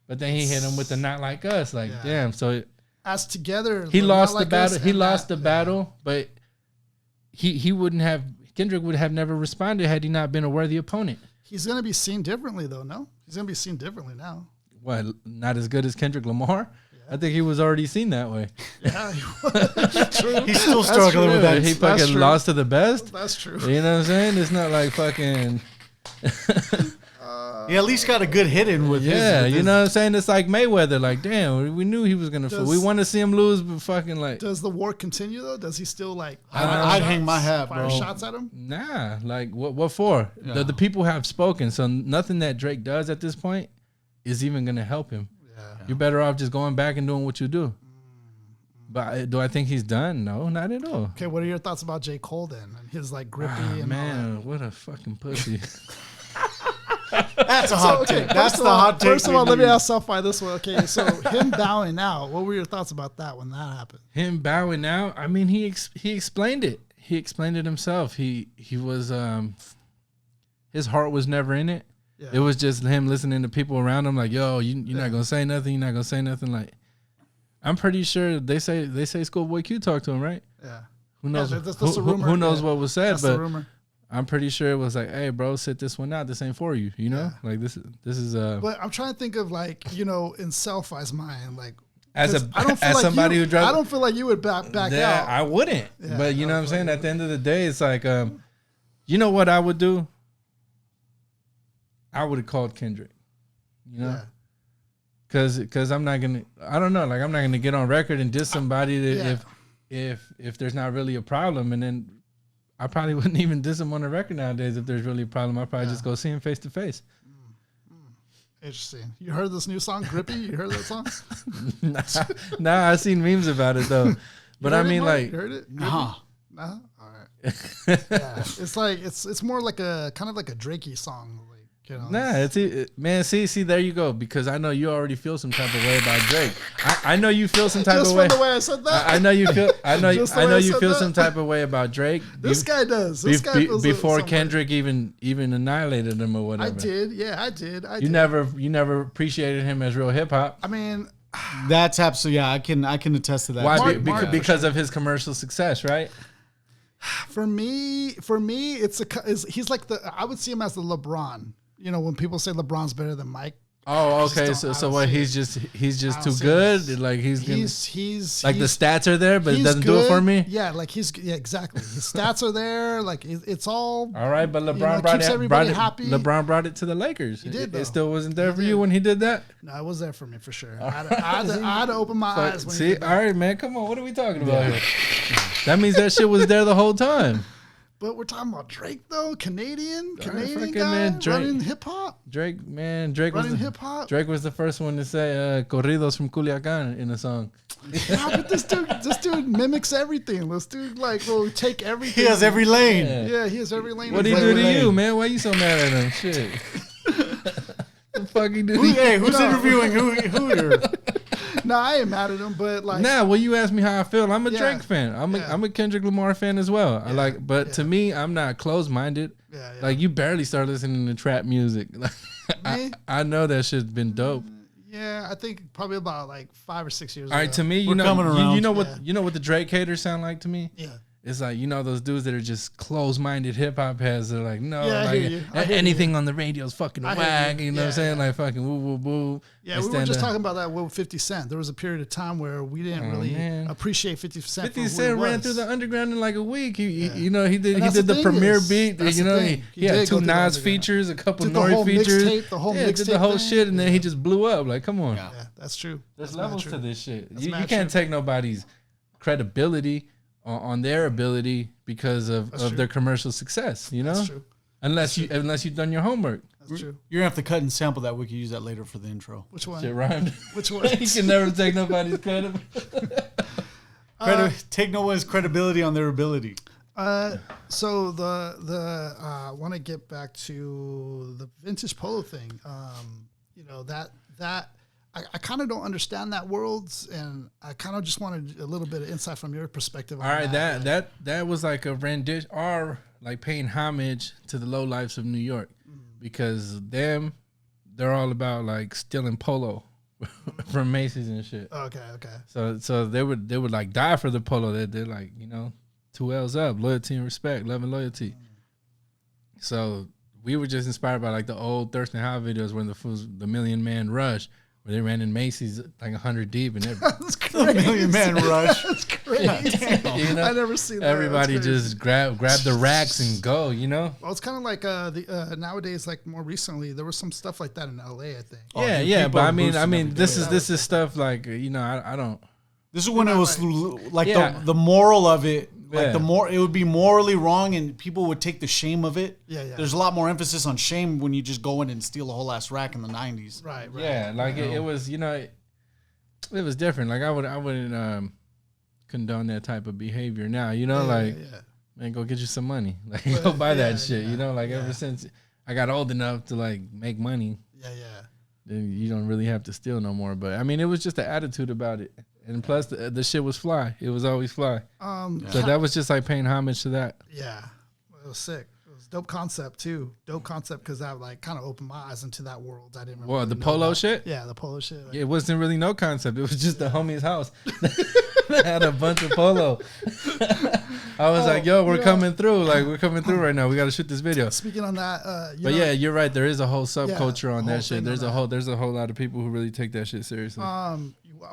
But then he hit him with the not like us. Like Yeah. damn, so As together, he Not lost Like the Us battle. He and lost that, the yeah. battle, but he wouldn't have. Kendrick would have never responded had he not been a worthy opponent. He's gonna be seen differently though. No, he's gonna be seen differently now. What? Not as good as Kendrick Lamar? I think he was already seen that way. Yeah, true. He's still That's struggling true. with that. He That's fucking true. lost to the best. That's true. You know what I'm saying? It's not like fucking He at least got a good hit in with his. yeah. with You his- know what I'm saying? It's like Mayweather. Like damn, we knew he was gonna. Does- We want to see him lose, but fucking like Does the war continue though? Does he still like? I'd hang my hat, fire bro. shots at him. nah. Like what for? Yeah. The people have spoken, so nothing that Drake does at this point is even gonna help him. Yeah. You're better off just going back and doing what you do. But do I think he's done? No, not at all. Okay, what are your thoughts about J. Cole then? And his like grippy and all Man, what a fucking pussy. That's a hot take. That's the hot take. First of all, let me ask Celphi this one. Okay, so him bowing out, what were your thoughts about that when that happened? Him bowing out. I mean, he explained it. He explained it himself. He was his heart was never in it. Yeah. It was just him listening to people around him like, yo, you're not gonna say nothing. You're not gonna say nothing. Like, I'm pretty sure they say Schoolboy Q talked to him, right? Yeah. Who knows? Yeah, that's the rumor. Who knows what was said? That's but the rumor. I'm pretty sure it was like, hey, bro, sit this one out. This ain't for you. You know, like this is. But I'm trying to think of like, you know, in Celphi's mind, like as like somebody who drives. I don't feel like you would back yeah, out. I wouldn't. Yeah, but you know what I'm saying. At the end of the day, it's like, you know what I would do? I would have called Kendrick. You know. Yeah. Cause I'm not gonna. I don't know. Like I'm not gonna get on record and diss somebody that if there's not really a problem, and then I probably wouldn't even diss him on the record nowadays if there's really a problem. I'd probably just go see him face to face. Interesting. You heard this new song, Grippy? You heard that song? Nah, I've seen memes about it though. But I mean, like, you heard it? Nah. Nah. All right. Yeah. It's like it's more like a kind of like a Drakey song. Like, you know, nah, man. See, there you go. Because I know you already feel some type of way about Drake. I know you feel some type just of way. from the way I said that. I know you feel. I know you feel that. some type of way about Drake. This guy does. This guy feels before some way. Kendrick even annihilated him or whatever. I did. Yeah, I did. You never appreciated him as real hip hop. I mean, That's absolutely, yeah, I can attest to that. Why? Mark, Because of his commercial success, right? for me, he's like I would see him as the LeBron. You know, when people say LeBron's better than Mike. Oh, okay. So what? He's just too good. Like he's like the stats are there, but it doesn't do it for me. Yeah, like exactly. His stats are there. Like it's all right. But LeBron LeBron brought it to the Lakers. He did. It still wasn't there for you when he did that. No, it was there for me for sure. I had to open my eyes. When see, all right, man. Come on. What are we talking about here? That means that shit was there the whole time. But we're talking about Drake though, Canadian guy man, Drake. running hip hop. Drake Running hip hop. Drake was the first one to say "corridos from Culiacan" in a song. Yeah, but this dude mimics everything. This dude will take everything. He has every lane. Yeah, he has every lane. What do you do to you, man? Why you so mad at him? Shit. The fuck you do? Who's interviewing who here? No, I ain't mad at him, but like. Nah, well, you asked me how I feel. I'm a Drake fan. I'm a Kendrick Lamar fan as well. But to me, I'm not closed-minded. Yeah. Like you barely start listening to trap music. Like I know that shit's been dope. Yeah, I think probably about like 5 or 6 years. All right, to me, you know what the Drake haters sound like to me. Yeah. It's like, you know, those dudes that are just closed-minded hip-hop heads. They're like, no, Yeah, I hear you. anything on the radio is fucking whack. You know what I'm saying? Yeah. Like fucking woo, woo, woo. Yeah, we were just talking about that with 50 Cent. There was a period of time where we didn't really appreciate 50 Cent. 50 Cent ran through the underground in like a week. He did the thing premiere beat. that's You the know, thing. he had did go 2 through the Nas underground. features, a couple Did the whole Nori features. mixtape, the whole did mixtape the whole thing. shit, and then he just blew up. Like, come on. Yeah, that's true. There's That's levels true. to this shit. That's You mad can't true. take nobody's credibility on their ability because of their commercial success. You know, That's true. unless you've done your homework. That's true. You're gonna have to cut and sample that. We can use that later for the intro. Which one? Shit rhymed. Which one? You can never take nobody's credit. Take no one's credibility on their ability. So the want to get back to the vintage polo thing. You know that I kind of don't understand that world, and I kind of just wanted a little bit of insight from your perspective. All right, that was like a rendition or like paying homage to the lowlifes of New York, because they're all about like stealing polo from Macy's and shit. Okay. So they would like die for the polo. They're like, you know, 2 L's up, loyalty and respect, love and loyalty. So we were just inspired by like the old Thurston Howell videos when the Million Man Rush, where they ran in Macy's like 100 deep and That's The crazy. Million Man Rush. That's crazy. you know, I never seen that. everybody That's crazy. just grab the racks and go. You know. Well, it's kind of like nowadays, like more recently, there was some stuff like that in LA, I think. Yeah, but I mean, this day. is stuff like, you know, I don't. This is when it was like Yeah. the moral of it Like the more it would be morally wrong, and people would take the shame of it. Yeah, yeah. There's a lot more emphasis on shame when you just go in and steal a whole ass rack in the '90s. Right. Yeah, like it was, it was different. Like I wouldn't condone that type of behavior now. Man, go get you some money. Like go buy that shit. Ever since I got old enough to like make money. Yeah. Then you don't really have to steal no more. But I mean, it was just the attitude about it. And plus, the shit was fly. It was always fly. So that was just like paying homage to that. Yeah, it was sick. It was dope concept too. Dope concept because that like kind of opened my eyes into that world. I didn't. Well, the polo shit. Yeah, the polo shit. Like, it wasn't really no concept. It was just the homie's house. They had a bunch of polo. I was like, "Yo, we're coming through. Like, we're coming through right now. We got to shoot this video." Speaking on that, yeah, you're right. There is a whole subculture on that shit. There's a whole lot of people who really take that shit seriously.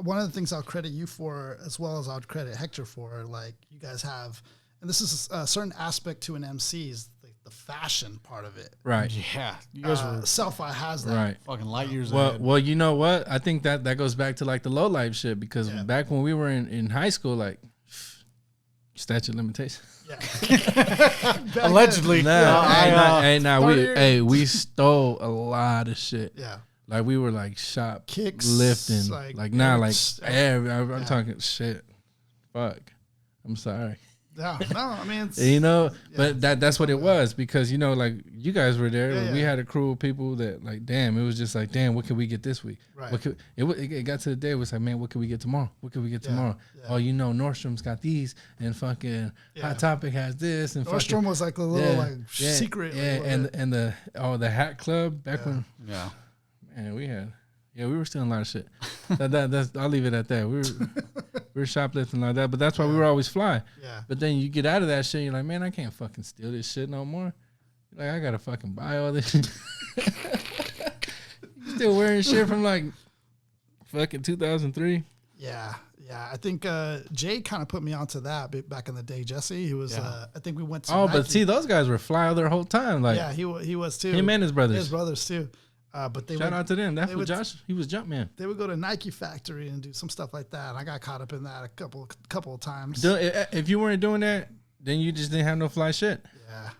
One of the things I'll credit you for, as well as I'll credit Hector for, like you guys have, and this is a certain aspect to an MC's the fashion part of it. Right. Yeah. You guys were Celphi has that. Right. Fucking light years ahead. Well, you know what? I think that goes back to like the low life shit because back when we were in high school, like statute of limitations. Yeah. Allegedly. We stole a lot of shit. Yeah. Like we were like shop kicks, lifting, I'm yeah. talking shit. Fuck, I'm sorry. No, I mean, it's, but that's what it was because like you guys were there. Yeah, we had a crew of people that like, damn, it was just like, damn, what can we get this week? Right. It got to the day it was like, man, what can we get tomorrow? What can we get tomorrow? Yeah. Oh, Nordstrom's got these, and fucking Hot Topic has this, and Nordstrom was like a little secret. Yeah, and the Hat Club back when. Yeah. Man, we were stealing a lot of shit. That's I'll leave it at that. We were shoplifting like that, but that's why we were always fly. Yeah. But then you get out of that shit, you're like, man, I can't fucking steal this shit no more. Like I gotta fucking buy all this shit. You still wearing shit from like fucking 2003. Yeah. I think Jay kind of put me onto that back in the day. Jesse, he was. I think we went to. Oh, Nike. but see, those guys were fly their whole time. Like, yeah, he was too. Him and his brothers. His brothers too. But they shout out to them. That's what Josh. He was Jumpman. They would go to Nike Factory and do some stuff like that. And I got caught up in that a couple of times. If you weren't doing that, then you just didn't have no fly shit. Yeah.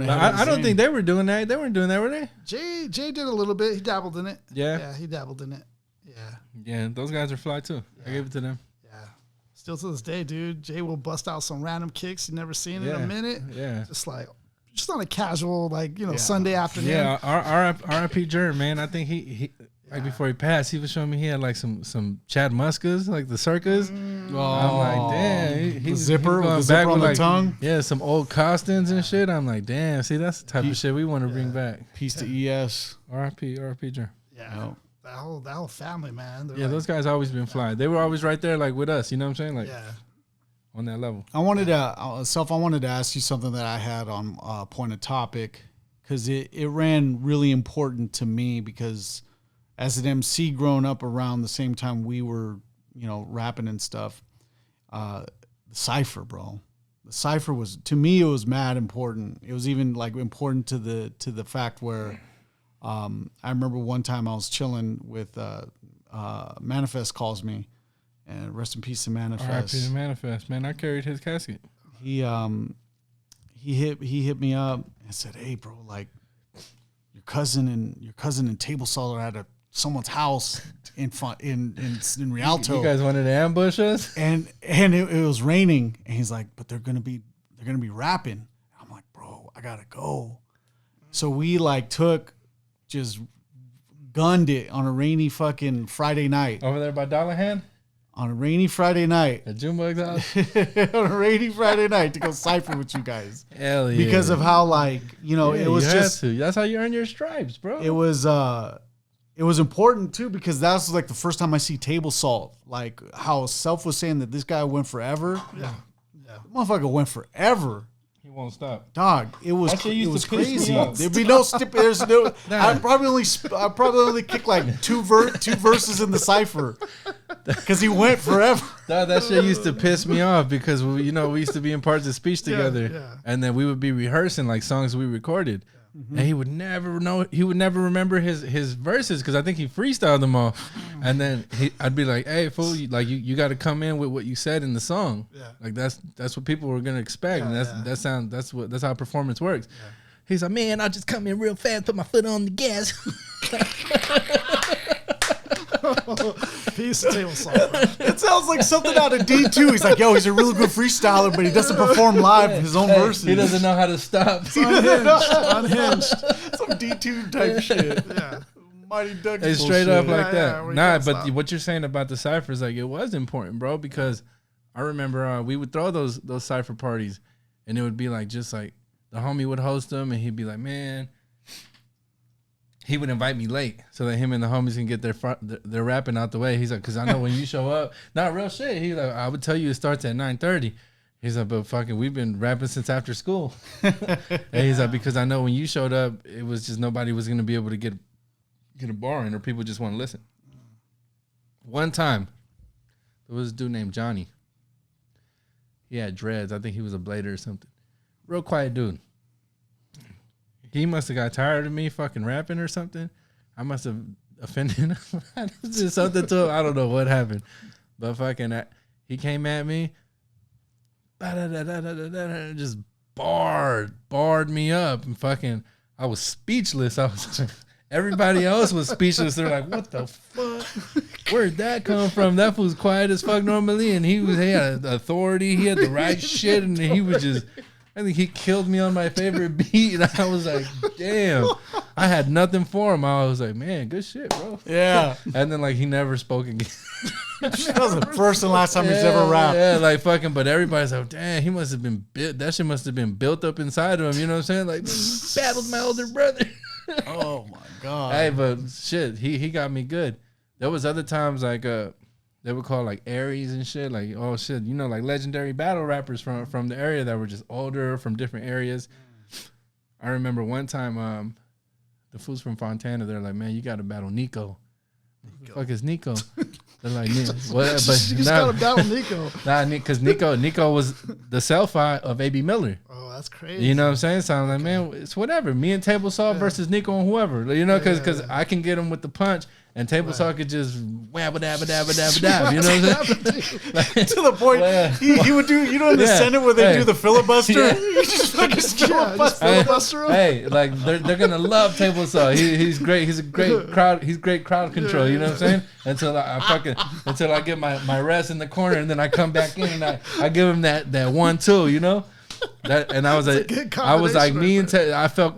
I don't think they were doing that. They weren't doing that, were they? Jay did a little bit. He dabbled in it. Yeah. Yeah, he dabbled in it. Yeah. Yeah, those guys are fly too. Yeah. I gave it to them. Yeah. Still to this day, dude, Jay will bust out some random kicks you never seen in a minute. Yeah. Just on a casual, Sunday afternoon. Yeah, R.I.P. Jerm, man. I think he before he passed, he was showing me he had like some Chad Muskas, like the circus. I'm like, damn. The zipper with the tongue. Yeah, some old Costins and shit. I'm like, damn. See, that's the type of shit we want to bring back. Peace to ES. R.I.P. Jerm. Yeah. No. That whole family, man. Those guys always been fly. They were always right there, like with us. You know what I'm saying? Like, on that level. I wanted to ask you something that I had on point of topic because it ran really important to me because as an MC growing up around the same time we were, rapping and stuff, the cipher, bro. The cipher was, to me, it was mad important. It was even like important to the fact where I remember one time I was chilling with Manifest calls me. And rest in peace to Manifest. R.I.P. to Manifest, man. I carried his casket. He hit me up and said, "Hey, bro, like your cousin and Table Saw are at someone's house in Rialto. You guys wanted to ambush us, and it was raining, and he's like, but they're gonna be rapping. I'm like, bro, I gotta go. So we just gunned it on a rainy fucking Friday night over there by Dollahan. On a rainy Friday night. At Junebug's house? On a rainy Friday night to go cipher with you guys. Hell yeah. Because of how it was just. That's how you earn your stripes, bro. It was important too because that was like the first time I see Table Salt. Like how Self was saying that this guy went forever. Yeah. Motherfucker went forever. He won't stop. Dog, it was crazy. There'd be no stip. I probably only kicked like two verses in the cipher because he went forever. That shit used to piss me off because we used to be in parts of speech together, and then we would be rehearsing like songs we recorded. and he would never know. He would never remember his verses because I think he freestyled them all. And then I'd be like, "Hey, fool, you got to come in with what you said in the song. Yeah. Like that's what people were gonna expect, and that's how performance works." Yeah. He's like, "Man, I'll just come in real fast, put my foot on the gas." Piece of table salt. It sounds like something out of D2. He's like, yo, he's a really good freestyler, but he doesn't perform live his own verses. He doesn't know how to stop. Unhinged. Some D2 type shit. Yeah. Mighty Duck. It's straight up like that. Yeah, but what you're saying about the ciphers, like it was important, bro, because I remember we would throw those cipher parties, and it would be like just like the homie would host them, and he'd be like, man. He would invite me late so that him and the homies can get their rapping out the way. He's like, because I know when you show up, not real shit. He's like, I would tell you it starts at 9:30. He's like, but fucking, we've been rapping since after school. And he's like, because I know when you showed up, it was just nobody was gonna be able to get a bar in, or people just want to listen. One time, there was a dude named Johnny. He had dreads. I think he was a blader or something. Real quiet dude. He must have got tired of me fucking rapping or something. I must have offended him. Just something to him. I don't know what happened. But fucking, he came at me. Just barred me up. And fucking, I was speechless. Everybody else was speechless. They're like, what the fuck? Where'd that come from? That fool's quiet as fuck normally. And he had authority. He had the right shit. And he was just... I think he killed me on my favorite beat, and I was like, damn. I had nothing for him. I was like, man, good shit, bro. Yeah. And then, like, he never spoke again. That was the first and last time he's ever rapped. Yeah, like, fucking, but everybody's like, damn, he must have been built. That shit must have been built up inside of him. You know what I'm saying? Like, battled my older brother. Oh, my God. Hey, but shit, he got me good. There was other times, like, they would call like Aries and shit, like oh shit, you know, like legendary battle rappers from the area that were just older from different areas. I remember one time, the fools from Fontana, they're like, man, you got to battle Nico. Who the fuck is Nico? They're like, what? But you just gotta battle Nico. Nah, because Nico was the Celphi of AB Miller. Oh, that's crazy. You know what I'm saying? So I'm like, man, it's whatever. Me and Table Saw versus Nico and whoever. You know, because I can get him with the punch. And Table Saw could just wabba dabba dabba dabba dab. You know what I'm saying? Like, to the point he would do, you know, in the Senate where they do the filibuster. Yeah. You just fucking filibuster him. Hey, like they're gonna love Table Saw. He's great. He's a great crowd. He's great crowd control. You know what I'm saying? Until I get my rest in the corner, and then I come back in and I give him that 1-2. You know. And I was like, me and I felt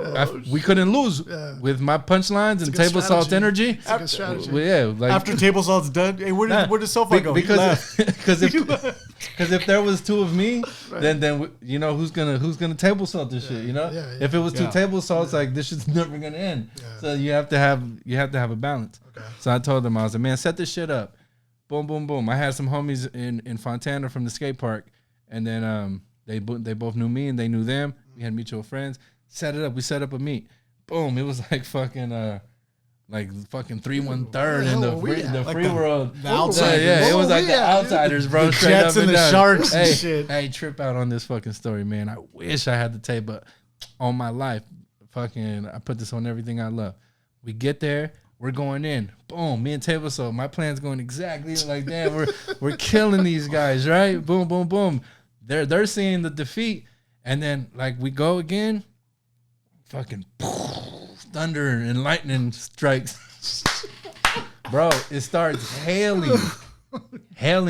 we couldn't lose with my punchlines and Table Salt's energy. It's a good strategy. Like, after Table Salt's done, hey, where does Celphi go? Because if there was two of me, then you know who's gonna Table Salt this shit. You know, if it was two Table Salts, like this shit's never gonna end. Yeah. So you have to have a balance. Okay. So I told them, I was like, man, set this shit up. Boom, boom, boom. I had some homies in Fontana from the skate park, and then They both knew me and they knew them. We had mutual friends. Set it up. We set up a meet. Boom. It was like fucking 3-1-3 in the free world. The outsiders. Yeah, it was like the outsiders, bro. The Straight Jets up and the down. Sharks and shit. Hey, trip out on this fucking story, man. I wish I had the tape, but on my life, fucking, I put this on everything I love. We get there. We're going in. Boom. Me and Table Saw. My plan's going exactly like that. We're killing these guys, right? Boom, boom, boom. They're seeing the defeat, and then like we go again, fucking thunder and lightning strikes, bro. It starts hailing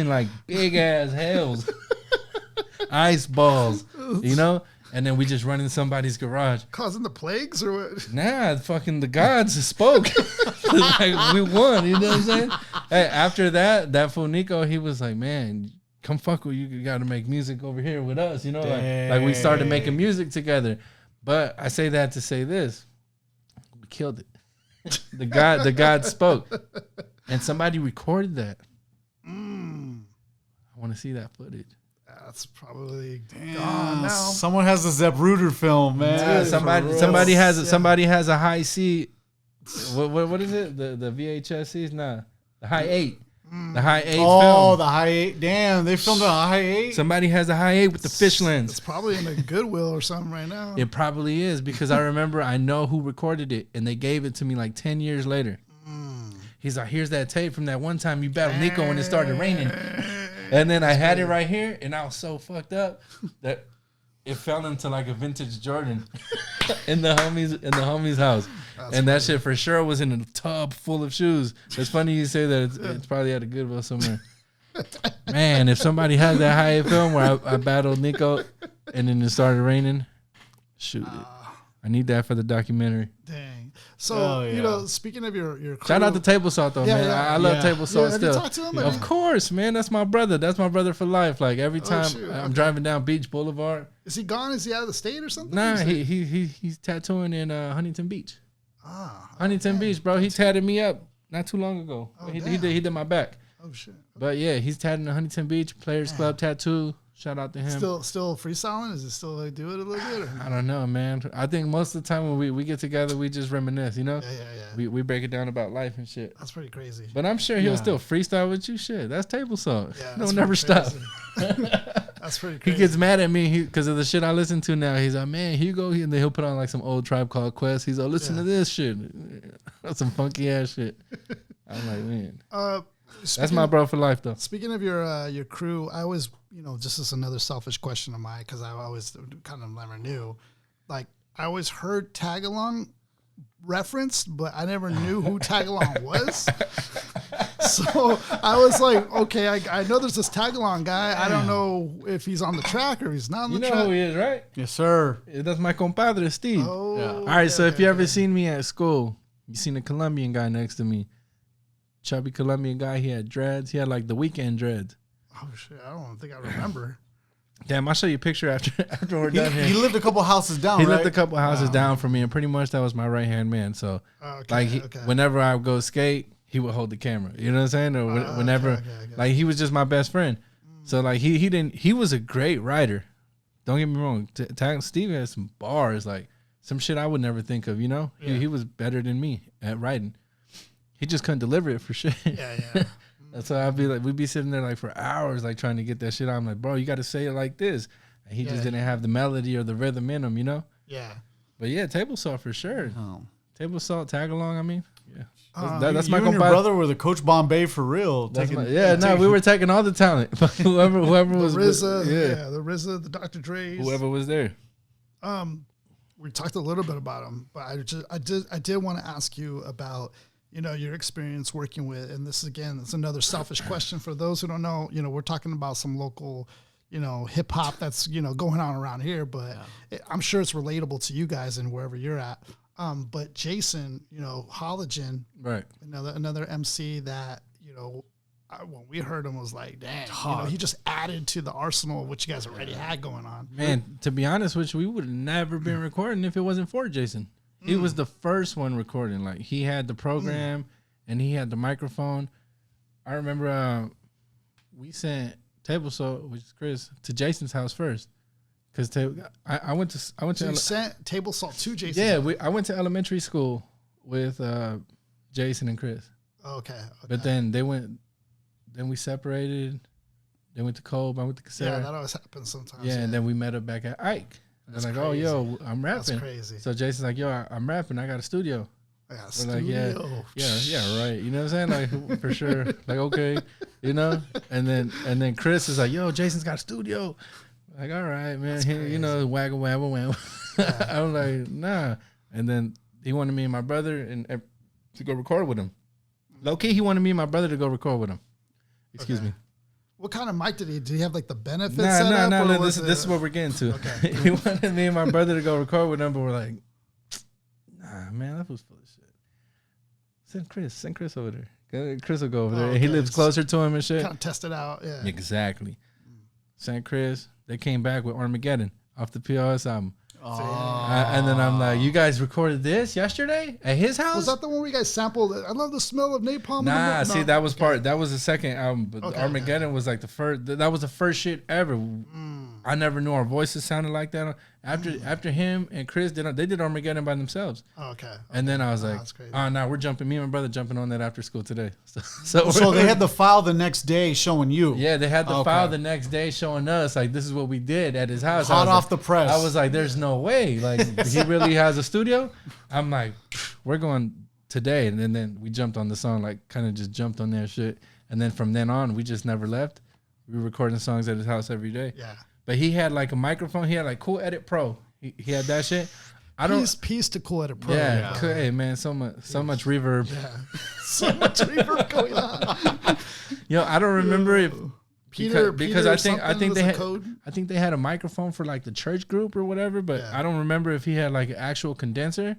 like big ass hails, ice balls, you know. And then we just run in somebody's garage, causing the plagues or what? Nah, fucking the gods spoke. Like we won, you know what I'm saying? Hey, after that fool Nico, he was like, man, come fuck with you. You got to make music over here with us, you know. Like we started making music together. But I say that to say this: we killed it. The God spoke, and somebody recorded that. I want to see that footage. That's probably gone now. Someone has the Zapruder film, man. Yeah, somebody has a high C. What is it? The VHS C's? Nah, the high 8. The high 8 Oh, film. the high 8. Damn, they filmed a high 8. Somebody has a high 8 with the fish It's lens. probably in a Goodwill or something right now. It probably is because I remember I know who recorded it and they gave it to me like 10 years later. He's like, here's that tape from that one time you battled Nico when it started raining. And then I had it right here and I was so fucked up that it fell into like a vintage Jordan in the homie's house. And that shit for sure was in a tub full of shoes. It's funny you say that. It's probably at a Goodwill somewhere. Man, if somebody had that high film where I battled Nico and then it started raining, shoot it. I need that for the documentary. Dang. So, you know, speaking of your crew, shout out to Table Salt though, man. I love Table Salt have still. you talked to him? Of course, man. That's my brother. That's my brother for life. Like every time I'm driving down Beach Boulevard. Is he gone? Is he out of the state or something? Nah, he's tattooing in Huntington Beach. Ah, Huntington Beach, bro. He tatted me up not too long ago. He did my back. Oh shit. But yeah, he's tatted in Huntington Beach Players Club tattoo. Shout out to him. Still freestyling? Is it still like do it a little bit? Or? I don't know, man. I think most of the time when we get together, we just reminisce, you know? Yeah. We break it down about life and shit. That's pretty crazy. But I'm sure he'll still freestyle with you. Shit, that's Table Salt. Yeah, He'll never stop. That's pretty crazy. He gets mad at me because of the shit I listen to now. He's like, man, Hugo. And then he'll put on like some old Tribe Called Quest. He's like, listen to this shit. That's some funky ass shit. I'm like, man. That's my bro for life, though. Speaking of your crew, I always, just as another selfish question of mine, because I always kind of never knew. Like, I always heard Tag Along referenced, but I never knew who Tag Along was. So I was like, okay, I know there's this Tag Along guy. I don't know if he's on the track or he's not on the track. You know who he is, right? Yes, sir. That's my compadre, Steve. Oh, Yeah. All right, so if you ever seen me at school, you seen a Colombian guy next to me. Chubby Colombian guy. He had dreads. He had like the weekend dreads. Oh shit! I don't think I remember. Damn, I'll show you a picture after we're done here. He lived a couple houses down, He right? lived a couple houses down from me, and pretty much that was my right hand man. So, whenever I would go skate, he would hold the camera. You know what I'm saying? Or whenever, like he was just my best friend. So like he was a great writer. Don't get me wrong. Steve had some bars, like some shit I would never think of. You know, he was better than me at writing. He just couldn't deliver it for shit. Yeah. That's why I'd be like, we'd be sitting there like for hours, like trying to get that shit out. I'm like, bro, you got to say it like this. And he just didn't have the melody or the rhythm in him, you know? Yeah. But yeah, Table Salt for sure. Oh. Table Salt, Tag Along, I mean, yeah. That's my compadre. Your brother were the Coach Bombay for real. We were taking all the talent. whoever was the RZA, the RZA, the Dr. Dre's, whoever was there. We talked a little bit about him, but I did want to ask you about your experience working with, and this is again, it's another selfish question for those who don't know. We're talking about some local, hip hop that's going on around here, but I'm sure it's relatable to you guys and wherever you're at. But Jason, Hologen, right? Another MC that when we heard him was like, damn, he just added to the arsenal of what you guys already had going on. Man, to be honest with you, we would have never been recording if it wasn't for Jason. He was the first one recording. Like he had the program and he had the microphone. I remember we sent Table Salt, which is Chris, to Jason's house first. Cause I went to So you sent Table Salt to Jason. Yeah, I went to elementary school with Jason and Chris. Okay. But then then we separated. They went to Kolb. I went to Casera. Yeah, that always happens sometimes. Yeah, and then we met up back at Ike. They're like, crazy. Oh, yo, I'm rapping. That's crazy. So Jason's like, yo, I'm rapping. I got a studio. I got a studio. Like, yeah, right. You know what I'm saying? Like, for sure. Like, okay, And then Chris is like, yo, Jason's got a studio. Like, all right, man. Waggle, waggle, waggle. Yeah. I'm like, nah. And then he wanted me and my brother and to go record with him. Low key, he wanted me and my brother to go record with him. Excuse me. What kind of mic did he? Did he have like the benefits? No. This is what we're getting to. Okay. He wanted me and my brother to go record with him, but we're like, nah, man, that was full of shit. Send Chris over there. Chris will go over there. He lives closer to him and shit. Kind of test it out. Yeah. Exactly. Sent Chris. They came back with Armageddon off the POS album. And then I'm like, you guys recorded this yesterday at his house? Was that the one where you guys sampled? I love the smell of napalm. That was part. That was the second album, but Armageddon was like the first. That was the first shit ever. I never knew our voices sounded like that. After him and Chris they did Armageddon by themselves. Oh, okay. And then I was like, oh, no, we're jumping. Me and my brother jumping on that after school today. So they had the file the next day showing you. Yeah, they had the file the next day showing us like this is what we did at his house. Hot off the press. I was like, there's no way. Like he really has a studio. I'm like, we're going today, and then we jumped on the song, like kind of just jumped on their shit, and then from then on we just never left. We were recording songs at his house every day. Yeah. But he had like a microphone. He had like Cool Edit Pro. He had that shit. Peace to Cool Edit Pro. Yeah. Hey man, so much reverb. Yeah. So much reverb going on. I don't remember if because I think they had a microphone for like the church group or whatever, but I don't remember if he had like an actual condenser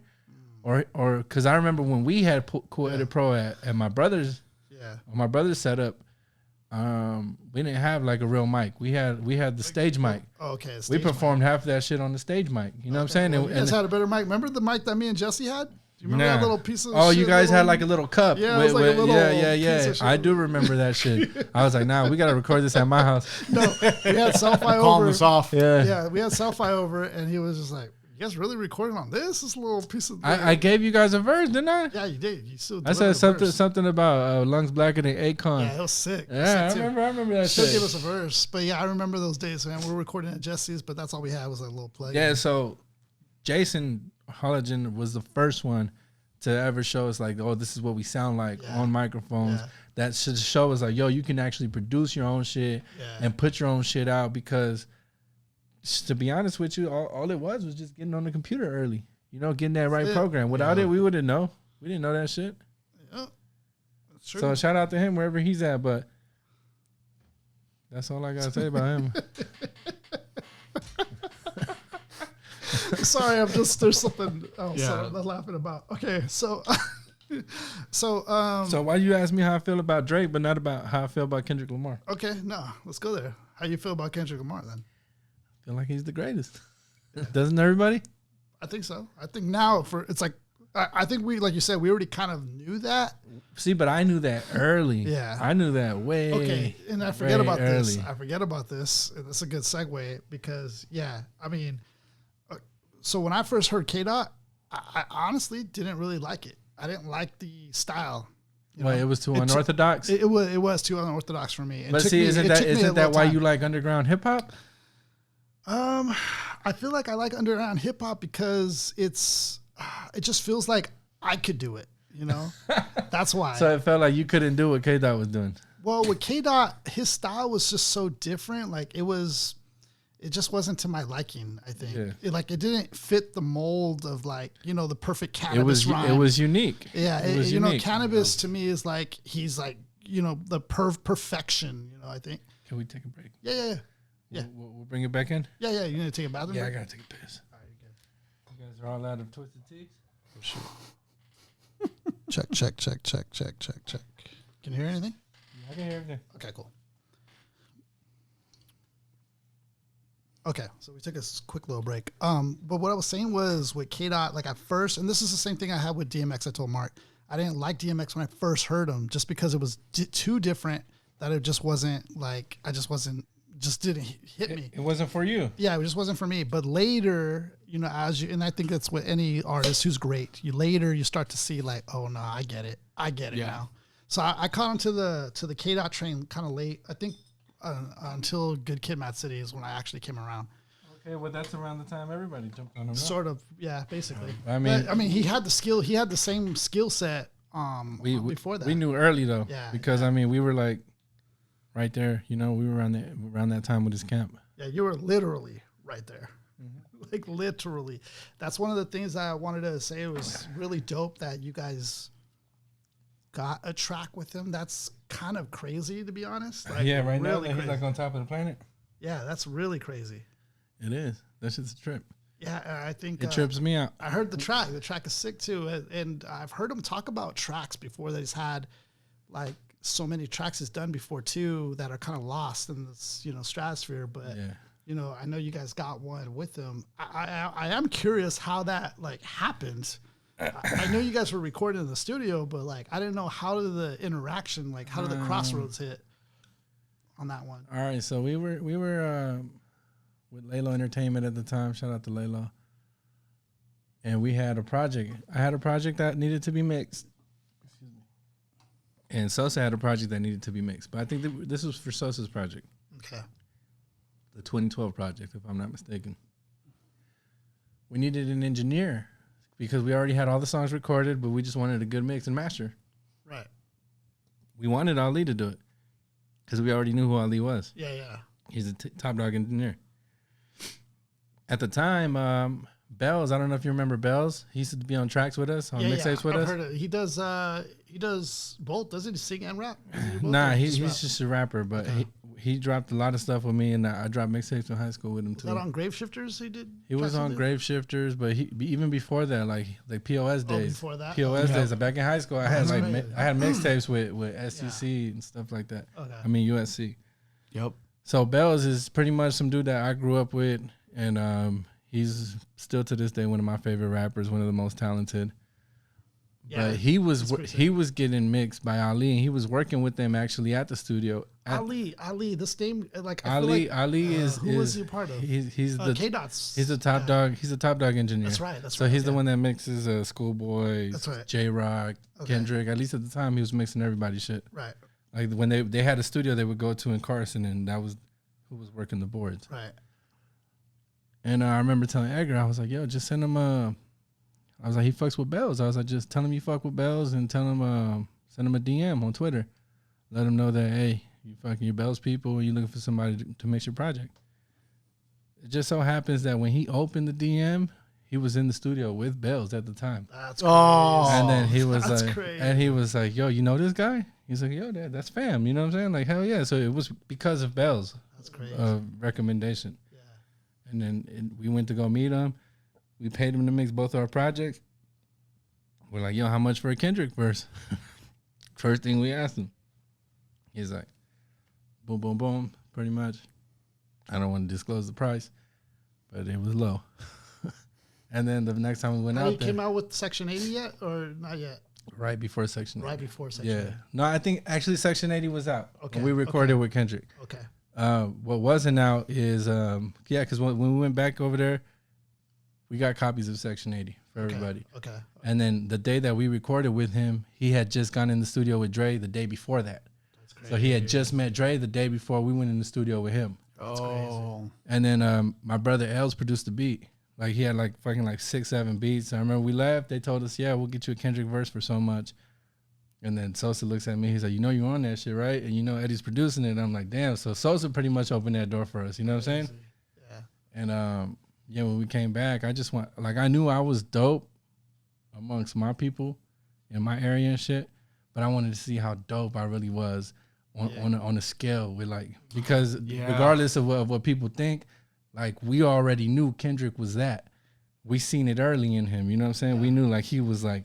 or because I remember when we had Cool Edit Pro at my brother's setup. We didn't have like a real mic. We had the stage mic. Oh, okay. We performed half of that shit on the stage mic. You know what I'm saying? Well, you guys had a better mic. Remember the mic that me and Jesse had? Do you remember that little piece of Oh, shit you guys had like a little cup. Yeah, it was like a little yeah. I do remember that shit. I was like, nah, we got to record this at my house. No, we had Celphi over. Calling us off. Yeah, we had Celphi over, and he was just like, you guys really recording on this? This little piece of... I gave you guys a verse, didn't I? Yeah, you did. You still I said something about lungs blacker than Akon. Yeah, it was sick. Yeah, I remember that shit. Still give us a verse. But yeah, I remember those days, man. We were recording at Jesse's, but that's all we had was a little play. Yeah, so Jason Holligan was the first one to ever show us like, oh, this is what we sound like on microphones. Yeah. That should show us like, yo, you can actually produce your own shit and put your own shit out because... To be honest with you, all it was just getting on the computer early. Getting that right program. Without it, we wouldn't know. We didn't know that shit. Yeah, that's true. So shout out to him wherever he's at. But that's all I got to say about him. Sorry, there's something else I'm not laughing about. Okay, so why you ask me how I feel about Drake, but not about how I feel about Kendrick Lamar? Okay, no, let's go there. How you feel about Kendrick Lamar then? I feel like he's the greatest. Doesn't everybody? I think so. I think now it's like I think we, like you said, we already kind of knew that. See, but I knew that early. Yeah. I knew that way. Okay, and I forget about this. And that's a good segue because I mean, so when I first heard K-Dot, I honestly didn't really like it. I didn't like the style. It was too unorthodox. It was too unorthodox for me. But see, isn't that why you like underground hip hop? I feel like I like underground hip hop because it just feels like I could do it, That's why. So it felt like you couldn't do what K-Dot was doing. Well, with K-Dot, his style was just so different. Like it just wasn't to my liking, I think. Yeah. It didn't fit the mold of the perfect cannabis rhyme. It was unique. Yeah. It was unique. Cannabis to me is like, he's like, the perfection, I think. Can we take a break? Yeah. We'll bring it back in? Yeah. You need to take a bathroom break? I got to take a piss. All right, you guys are all out of Twisted Teas? For sure. Check. Can you hear anything? Yeah, I can hear everything. Okay, cool. Okay, so we took a quick little break. But what I was saying was with K-Dot, at first, and this is the same thing I had with DMX. I told Mark, I didn't like DMX when I first heard him just because it was too different that it just wasn't just didn't hit me. It wasn't for you. Yeah, it just wasn't for me. But later, and I think that's with any artist who's great. You start to see oh no, I get it now. So I caught onto the K-Dot train kind of late. I think until Good Kid, Mad City is when I actually came around. Okay, well that's around the time everybody jumped on him. Sort of, yeah, basically. I mean, he had the skill. He had the same skill set. Before that, we knew early though. Yeah, because we were right there, we were around that time with his camp. Yeah, you were literally right there. Mm-hmm. Literally. That's one of the things that I wanted to say. It was really dope that you guys got a track with him. That's kind of crazy, to be honest. Right really now he's on top of the planet. Yeah, that's really crazy. It is. That's just a trip. Yeah, I think it trips me out. I heard the track. The track is sick too, and I've heard him talk about tracks before that he's had, so many tracks he's done before too that are kind of lost in this stratosphere. But I know you guys got one with him. I am curious how that happened. I know you guys were recording in the studio, but I didn't know how did the interaction, how did the crossroads hit on that one. All right, so we were with Laylo Entertainment at the time. Shout out to Laylo. And we had a project. I had a project that needed to be mixed. Excuse me. And Sosa had a project that needed to be mixed. But I think this was for Sosa's project. Okay. The 2012 project, if I'm not mistaken. We needed an engineer because we already had all the songs recorded, but we just wanted a good mix and master. Right. We wanted Ali to do it because we already knew who Ali was. Yeah. He's a top dog engineer. At the time, Bells, I don't know if you remember Bells. He used to be on tracks with us, on mixtapes with us. Heard it. He does both, doesn't he? Sing and rap? Nah, he's just a rapper, but he dropped a lot of stuff with me, and I dropped mixtapes in high school with him too. Was that on Grave Shifters he did? He was on Grave Shifters, but even before that, like POS days. Before that? POS days. Back in high school, I had I had mixtapes with SEC and stuff like that. Okay. I mean USC. Yep. So Bells is pretty much some dude that I grew up with, and he's still to this day one of my favorite rappers, one of the most talented. Yeah, but he was getting mixed by Ali, and he was working with them actually at the studio. Ali, this name, like I Ali, feel like, Ali is who was he a part of? He's the K-Dots. He's a top dog. He's a top dog engineer. That's right. So he's the one that mixes Schoolboy, J-Rock, Kendrick. At least at the time, he was mixing everybody's shit. Right. Like when they had a studio they would go to in Carson, and that was who was working the boards. Right. And I remember telling Edgar, I was like, "Yo, just send him I was like, he fucks with Bells. I was like, just tell him you fuck with Bells and tell him, send him a DM on Twitter. Let him know that, hey, you fucking your Bells people and you looking for somebody to mix your project. It just so happens that when he opened the DM, he was in the studio with Bells at the time. That's crazy. Oh, and then he was crazy. And he was like, yo, you know this guy? He's like, yo, that's fam. You know what I'm saying? Like, hell yeah. So it was because of Bells. That's crazy. Recommendation. Yeah. And then we went to go meet him. We paid him to mix both our projects. We're like, yo, how much for a Kendrick verse? First thing we asked him. He's like, boom, boom, boom, pretty much. I don't want to disclose the price, but it was low. And then the next time we went out there. Came out with Section 80 yet or not yet? Right before Section 80. Right before Section 80. No, I think actually Section 80 was out. Okay. We recorded with Kendrick. Okay. What wasn't out is, because when we went back over there, we got copies of Section 80 for everybody. Okay. And then the day that we recorded with him, he had just gone in the studio with Dre the day before that. That's crazy. So he had just met Dre the day before we went in the studio with him. That's crazy. And then my brother Els produced the beat. Like he had like 6-7 beats. I remember we left. They told us, yeah, we'll get you a Kendrick verse for so much. And then Sosa looks at me. He's like, you know you're on that shit, right? And you know Eddie's producing it. And I'm like, damn. So Sosa pretty much opened that door for us. You know what I'm saying? Yeah. And yeah, when we came back, I knew I was dope amongst my people in my area and shit, but I wanted to see how dope I really was on a scale with because regardless of what people think, like we already knew Kendrick was that. We seen it early in him, you know what I'm saying? Yeah. We knew he was like.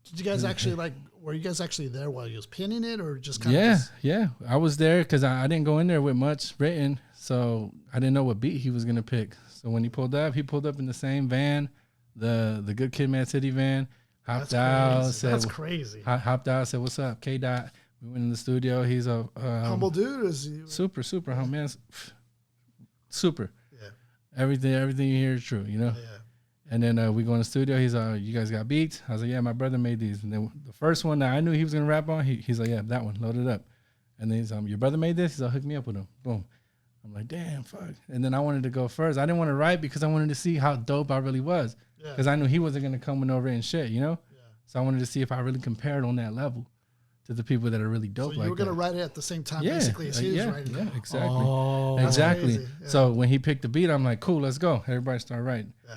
Did you guys actually were you guys actually there while he was pinning it or just kind of? Yeah. I was there because I didn't go in there with much written, so I didn't know what beat he was going to pick. So when he pulled up in the same van, the Good Kid, Mad City van. Hopped out, said, "That's crazy." Hopped out, said, "What's up, K Dot?" We went in the studio. He's a humble dude. Is he super humble man? Super. Yeah. Everything you hear is true. You know. Yeah. And then we go in the studio. He's you guys got beats? I was like, yeah, my brother made these. And then the first one that I knew he was gonna rap on, he's like, yeah, that one, load it up. And then he's your brother made this? He's like, hook me up with him. Boom. I'm like, damn, fuck. And then I wanted to go first. I didn't want to write because I wanted to see how dope I really was. Because I knew he wasn't going to come with no written shit, you know? Yeah. So I wanted to see if I really compared on that level to the people that are really dope like that. So you were going to write it at the same time, basically, as he was writing it. Yeah, exactly. Oh, exactly. Yeah. So when he picked the beat, I'm like, cool, let's go. Everybody started writing. Yeah.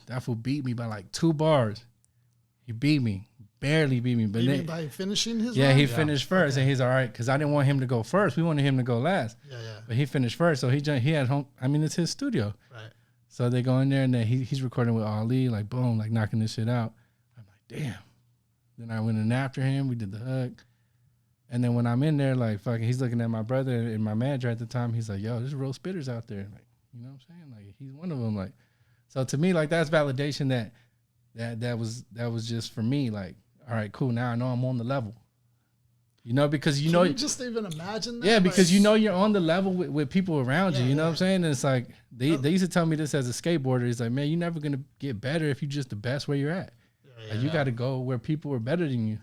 That fool beat me by 2 bars. He beat me. Barely beat me. But beat me by finishing his Yeah, run? he finished first, and he's all right, because I didn't want him to go first. We wanted him to go last. Yeah. But he finished first, so he had home. I mean, it's his studio. Right. So they go in there, and then he's recording with Ali, boom, knocking this shit out. I'm like, damn. Then I went in after him. We did the hug. And then when I'm in there, fucking, he's looking at my brother and my manager at the time. He's like, yo, there's real spitters out there. You know what I'm saying? He's one of them. So to me, that's validation that was just for me. All right, cool. Now I know I'm on the level. You know, because you Can know, you just even imagine that? yeah, because Like, you know you're on the level with people around you. Yeah, You know yeah. what I'm saying? And it's like they used to tell me this as a skateboarder. It's like, man, you're never gonna get better if you're just the best where you're at. Like, you got to go where people are better than you.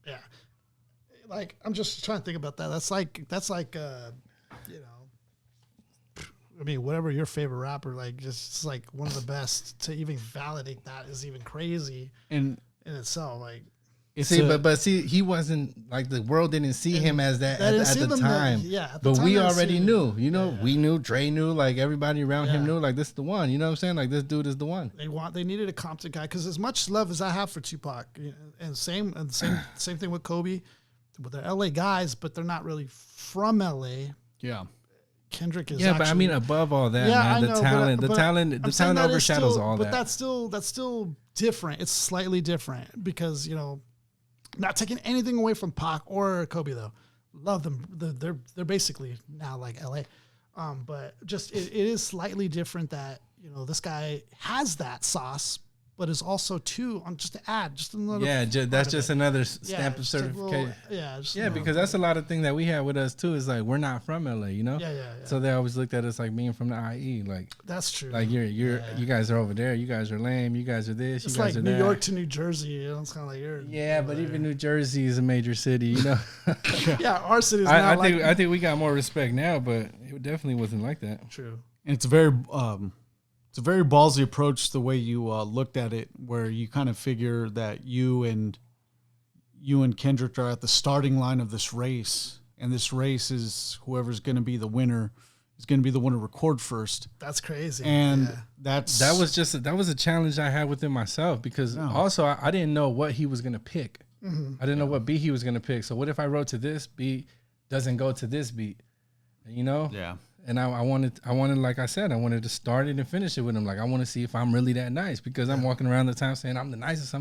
Yeah. Like, I'm just trying to think about that. That's like, you know, I mean, whatever your favorite rapper, like, just like one of the best. To even validate that is even crazy And in itself. Like, But see, he wasn't like, the world didn't see him as that at the time. At the but time we they didn't already see him. knew. You know, we knew. Dre knew. Like, everybody around him Yeah. knew. Like, this is the one. You know what I'm saying? Like, this dude is the one. They needed a Compton guy, because as much love as I have for Tupac, and same thing with Kobe, with the LA guys, but they're not really from LA. yeah, Kendrick is Yeah, but I mean, above all that, man, the talent overshadows all that. But that's still different. It's slightly different because, you know, not taking anything away from Pac or Kobe though. Love them. They're basically now like LA. But just it is slightly different that, you know, this guy has that sauce, but is also too on just to add just another. Yeah, that's just another stamp of just a certification. little, Because that's a lot of thing that we have with us too. Is like, we're not from LA, you know. Yeah. So they always looked at us like being from the IE. Like, That's true. like you guys are over there. You guys are lame. You guys are this. It's you guys like are New that. York to New Jersey. You know, it's kind of like you're. Yeah, but even New Jersey is a major city, you know. Yeah, our city's not I think we got more respect now, but it definitely wasn't like that. True. and it's a very ballsy approach the way you looked at it, where you kind of figure that you and Kendrick are at the starting line of this race, and this race is whoever's going to be the winner is going to be the one to record first. That's crazy. And yeah. that was a challenge I had within myself, because also I didn't know what he was gonna pick. Mm-hmm. I didn't know what beat he was gonna pick. So what if I wrote to this beat, doesn't go to this beat, you know? Yeah. And I wanted, like I said, I wanted to start it and finish it with him. Like, I want to see if I'm really that nice, because I'm walking around the time saying I'm the nicest.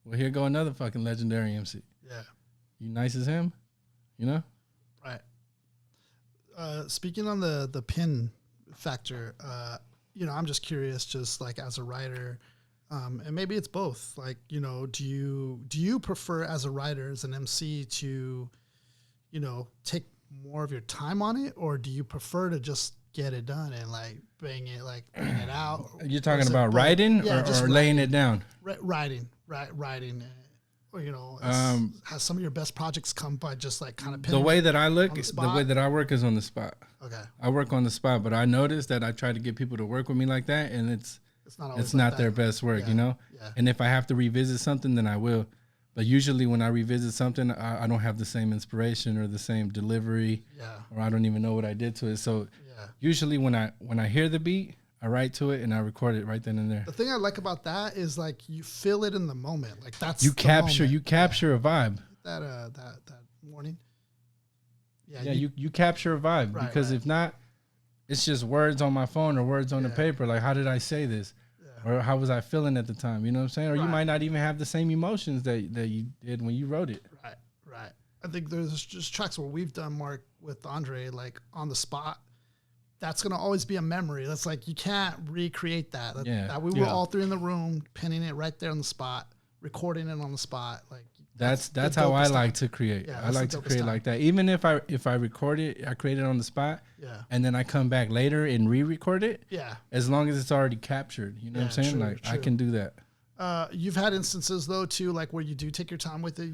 Well, here go another fucking legendary MC. Yeah. You nice as him, you know? Right. Speaking on the pin factor, you know, I'm just curious, just like as a writer, and maybe it's both. Like, you know, do you prefer as a writer, as an MC, to, you know, take more of your time on it, or do you prefer to just get it done and like bring it out? You're talking about writing or laying it down? Writing, or, you know, has some of your best projects come by just like kind of the way that I look, the way that I work is on the spot. Okay. I work on the spot, but I noticed that I try to get people to work with me like that, and it's not not their best work, you know? Yeah. And if I have to revisit something, then I will. But usually when I revisit something, I don't have the same inspiration or the same delivery, or I don't even know what I did to it. So usually when I hear the beat, I write to it and I record it right then and there. The thing I like about that is like you feel it in the moment. Like that's you capture a vibe. That morning. Yeah, you capture a vibe, because if not, it's just words on my phone or words on the paper. Like, how did I say this? Or how was I feeling at the time? You know what I'm saying? Or you might not even have the same emotions that you did when you wrote it. Right. I think there's just tracks where we've done, Mark, with Andre, like on the spot. That's going to always be a memory. That's like, you can't recreate that. That we were all three in the room, pinning it right there on the spot, recording it on the spot. Like, that's how I like to create. I like to create like that. Even if I record it, I create it on the spot. And then I come back later and re-record it. As long as it's already captured. You know what I'm saying? True. I can do that. You've had instances though too, like where you do take your time with it.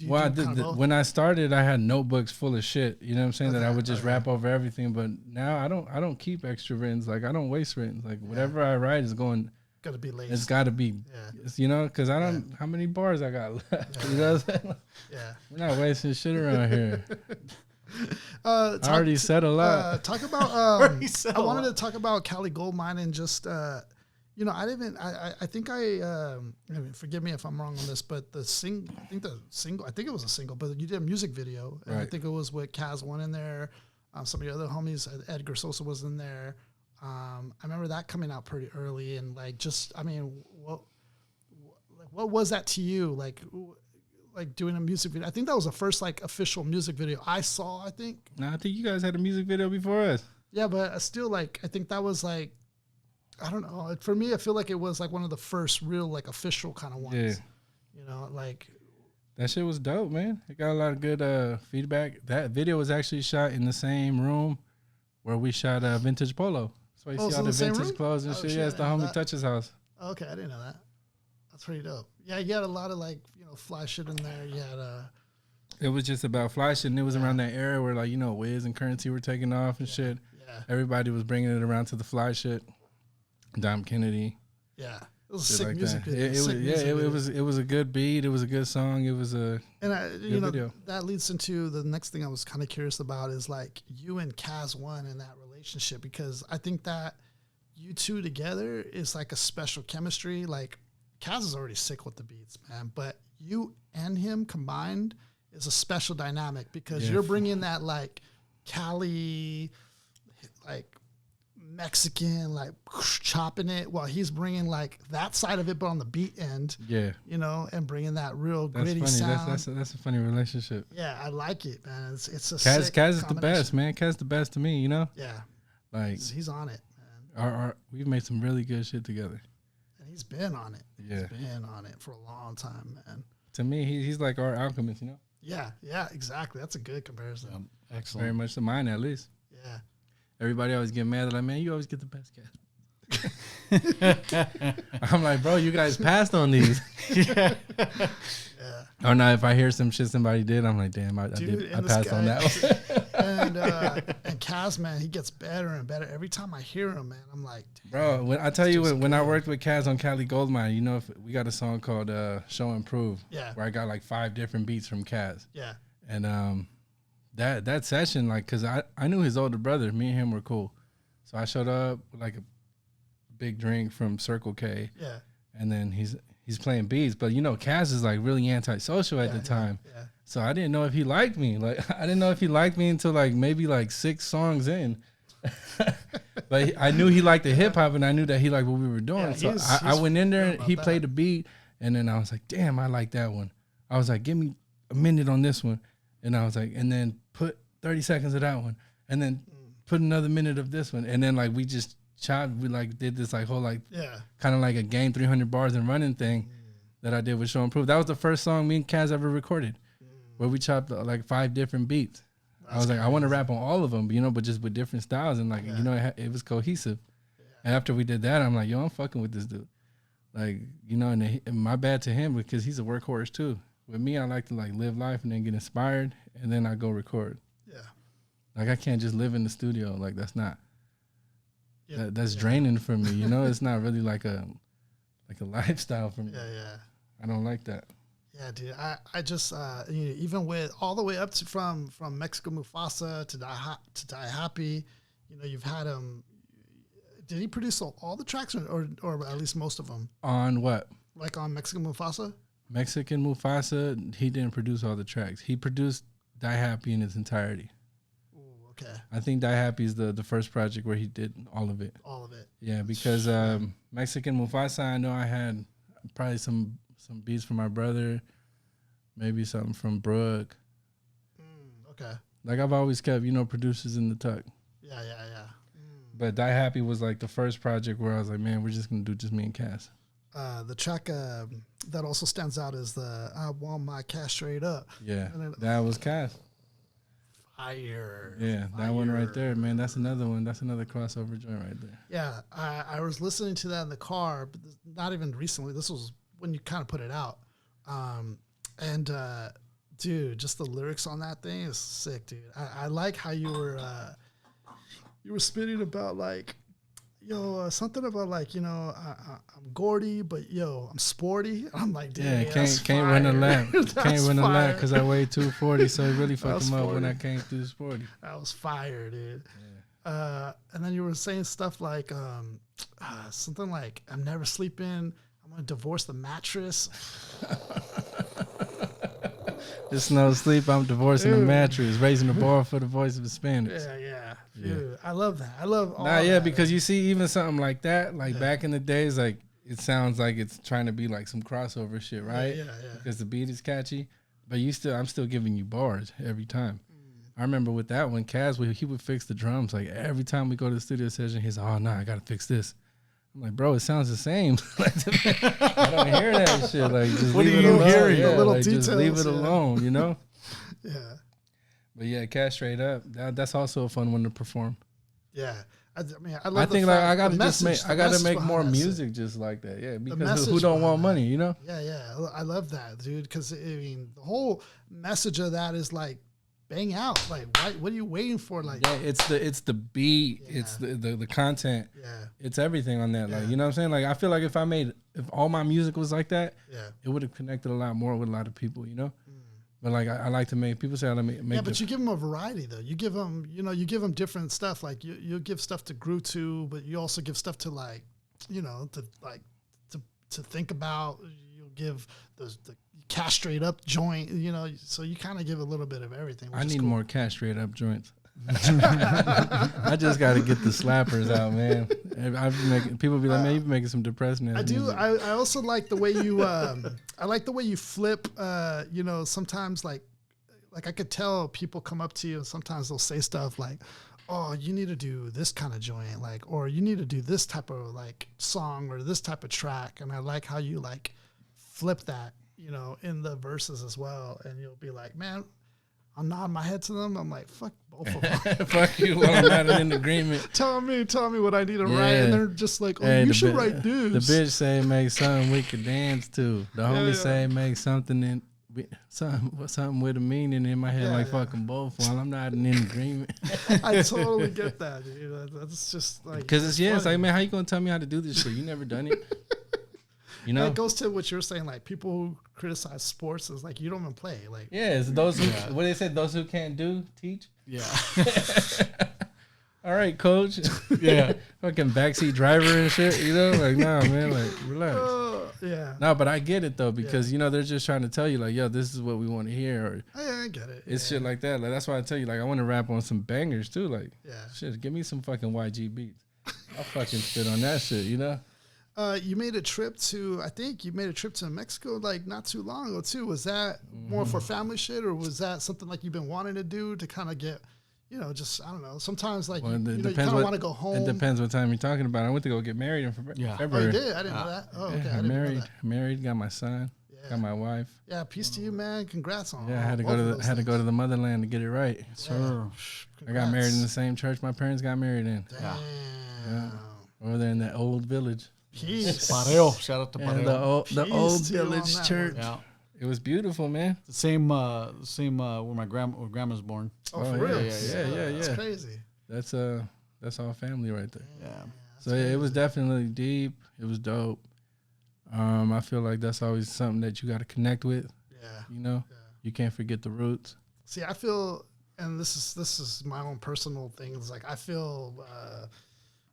When I started, I had notebooks full of shit. You know what I'm saying? That I would just rap over everything. But now I don't keep extra writtens. Like, I don't waste writtens. Like, whatever I write is going. Gotta be lazy. It's gotta be, you know, because I don't. How many bars I got left? You know what I'm saying? We're not wasting shit around here. I already said a lot. Talk about. I wanted to talk about Cali Goldmine and just. You know, I think I mean, forgive me if I'm wrong on this, but I think it was a single, but you did a music video, and I think it was with CAS1 in there. Some of your other homies, Edgar Sosa was in there. I remember that coming out pretty early, and like, just, I mean, what was that to you? Like doing a music video? I think that was the first like official music video I saw, I think. No, I think you guys had a music video before us. Yeah, but still, like, I think that was like, I don't know. For me, I feel like it was like one of the first real like official kind of ones. Yeah. You know, like That shit was dope, man. It got a lot of good feedback. That video was actually shot in the same room where we shot Vintage Polo. So you see all the vintage clothes and shit. Yeah, it's the homie Touch's house. Okay, I didn't know that. That's pretty dope. Yeah, you had a lot of like, fly shit in there. You had It was just about fly shit, and it was around that era where like, Wiz and Currency were taking off and shit. Yeah. Everybody was bringing it around to the fly shit. Dom Kennedy. Yeah. It was a sick like music that. video. It was a good beat. It was a good song. It was a good video. That leads into the next thing I was kind of curious about is like you and CAS1 and that relationship, because I think that you two together is like a special chemistry. Like Kaz is already sick with the beats, man, but you and him combined is a special dynamic because you're bringing that like Cali, like Mexican, like chopping it, while he's bringing like that side of it, but on the beat end. Yeah, and bringing that real that's gritty funny. sound. That's a funny relationship. Yeah, I like it, man. It's a Kaz is the best, man. Kaz the best to me, Yeah, like he's on it, man. We've made some really good shit together. And he's been on it. Yeah, he's been on it for a long time, man. To me, he's like our alchemist, Yeah, exactly. That's a good comparison. Excellent. Very much to mine, at least. Yeah. Everybody always get mad. They're like, man, you always get the best cat. I'm like, bro, you guys passed on these. Yeah. Or now, if I hear some shit somebody did, I'm like, damn, I passed on that one. and Kaz, man, he gets better and better every time I hear him, man. I'm like, bro, when I tell you when I worked with Kaz on Cali Goldmine, if we got a song called "Show and Prove," where I got like 5 different beats from Kaz. Yeah. And that session, like, cause I knew his older brother, me and him were cool, so I showed up with like a big drink from Circle K. Yeah. And then he's playing beats, but Kaz is like really antisocial at the time. Yeah. So I didn't know if he liked me. Like I didn't know if he liked me until like maybe like 6 songs in. But I knew he liked the hip hop, and I knew that he liked what we were doing. So I went in there and he played the beat, and then I was like, damn, I like that one. I was like, give me a minute on this one. And I was like, and then put 30 seconds of that one, and then put another minute of this one. And then like we just chopped, we like did this like whole like kind of like a game 300 bars and running thing that I did with Show and Prove. That was the first song me and Kaz ever recorded, where we chopped like 5 different beats. I was like, I want to rap on all of them, but just with different styles, and like it was cohesive. And after we did that, I'm like, yo, I'm fucking with this dude. Like, and my bad to him because he's a workhorse too. With me, I like to like live life and then get inspired, and then I go record. Yeah. Like I can't just live in the studio. Like that's not. Yeah. That's draining for me. It's not really like a lifestyle for me. Yeah. I don't like that. Yeah, dude. I just even with all the way up to from Mexico Mufasa to Die Happy, you've had him. Did he produce all the tracks or at least most of them? On what? Like on Mexico Mufasa? Mexican Mufasa, he didn't produce all the tracks. He produced Die Happy in its entirety. Ooh, okay. I think Die Happy is the first project where he did all of it. All of it. Yeah, because Mexican Mufasa, I know I had probably some beats from my brother, maybe something from Brooke. Okay. Like I've always kept, producers in the tuck. Yeah. But Die Happy was like the first project where I was like, man, we're just going to do just me and Cass. The track that also stands out is the I Want My Cash Straight Up. Yeah, that was Cass. Fire. Yeah, that one right there, man. That's another one. That's another crossover joint right there. Yeah, I was listening to that in the car, but not even recently. This was when you kind of put it out. Dude, just the lyrics on that thing is sick, dude. I like how you were spitting about like, something about like, I'm Gordy, but I'm sporty. I'm like, dude, yeah, can't run a lap. Can't run a lap because I weigh 240, so it really fucked him up when I came through sporty. That was fire, dude. Yeah. And then you were saying stuff like something like, I'm never sleeping. I'm gonna divorce the mattress. It's no sleep. I'm divorcing the mattress, raising the bar for the voice of Hispanics. Yeah. Dude, I love that. I love all that. Yeah, because you see, even something like that, like back in the days, like it sounds like it's trying to be like some crossover shit, right? Yeah. Because the beat is catchy, but I'm still giving you bars every time. I remember with that one, Kaz, he would fix the drums. Like every time we go to the studio session, he's like, oh, no, I got to fix this. I'm like, bro, it sounds the same. I don't hear that shit. Like, just What leave are it you alone. hearing? Yeah, The little like, just leave details, it yeah. alone, you know? Yeah. But yeah, Cash Straight Up. That's also a fun one to perform. Yeah. I mean, I love I the think fact, like I gotta the just message, make the I gotta message make behind more that shit. music just like that. Yeah, because who message don't behind want that. money, you know? Yeah, yeah. I love that, dude. Because I mean, the whole message of that is like, bang out. Like, what are you waiting for? Like, Yeah, it's the beat, Yeah. it's the content, yeah, it's everything on that. Like, Yeah. you know what I'm saying? Like, I feel like if all my music was like that, yeah. it would have connected a lot more with a lot of people, you know? But like, I like to make people say I like make Yeah, but you give them a variety though. You give them, you give them different stuff. Like you give stuff to groove to, but you also give stuff to like, to think about. You'll give the Cash Straight Up joint, so you kind of give a little bit of everything. I need more Cash Straight Up joints. I just got to get the slappers out, man. People be like, man, you're making some depressing ass I do. music. I also like the way you. I like the way you flip. Sometimes like I could tell people come up to you and sometimes they'll say stuff like, "Oh, you need to do this kind of joint," like, or you need to do this type of like song or this type of track. And I like how you like flip that, in the verses as well. And you'll be like, "Man," I'll nod my head to them. I'm like, "Fuck both of them." Fuck you, well, I'm not in agreement. Tell me what I need to Yeah. write, and they're just like, "Oh, Hey, you the should bi- write this." The bitch say make something we could dance to. The homie yeah. say make something something with a meaning in my head, Yeah, like yeah. fucking both. While I'm not in agreement, I totally get that, dude. That's just like because it's like, funny. man, how you gonna tell me how to do this shit? You never done it. You know? That goes to what you're saying. Like people who criticize sports is like you don't even play. Like Yeah, it's those who what they said, those who can't do teach. Yeah. All right, coach. Yeah. Fucking backseat driver and shit. You know, like nah, man, like relax. yeah, No, but I get it though because they're just trying to tell you like, yo, this is what we want to hear, or I get it. it's shit like that. Like that's why I tell you like I want to rap on some bangers too. Like Yeah. shit, give me some fucking YG beats. I'll fucking spit on that shit. You know. You made a trip to. I think you made a trip to Mexico like not too long ago too. Was that more for family shit, or was that something like you've been wanting to do to kind of get, just I don't know. Sometimes like Well, it you depends kind of what- want to go home. It depends what time you're talking about. I went to go get married in Oh, you February. did? I didn't know that. Oh, okay. I Yeah, didn't know that. married, got my son, Yeah. got my wife. Yeah, peace to you, man. Congrats on. Yeah, I had to both go of to those to go things. to the motherland to get it right. Sure. I got married in the same church my parents got married in. Damn. Over there in that old village. Peace. Pareo. Shout out to Yeah, Pareo. the Peace old to you on village that church. one. Yeah. It was beautiful, man. The same where my grandma's born. Oh, for Oh, real? yeah. That's crazy. That's all family right there. Yeah. So yeah, it was definitely deep. It was dope. I feel like that's always something that you got to connect with. Yeah. You know, you can't forget the roots. See, I feel, and this is my own personal thing. It's like I feel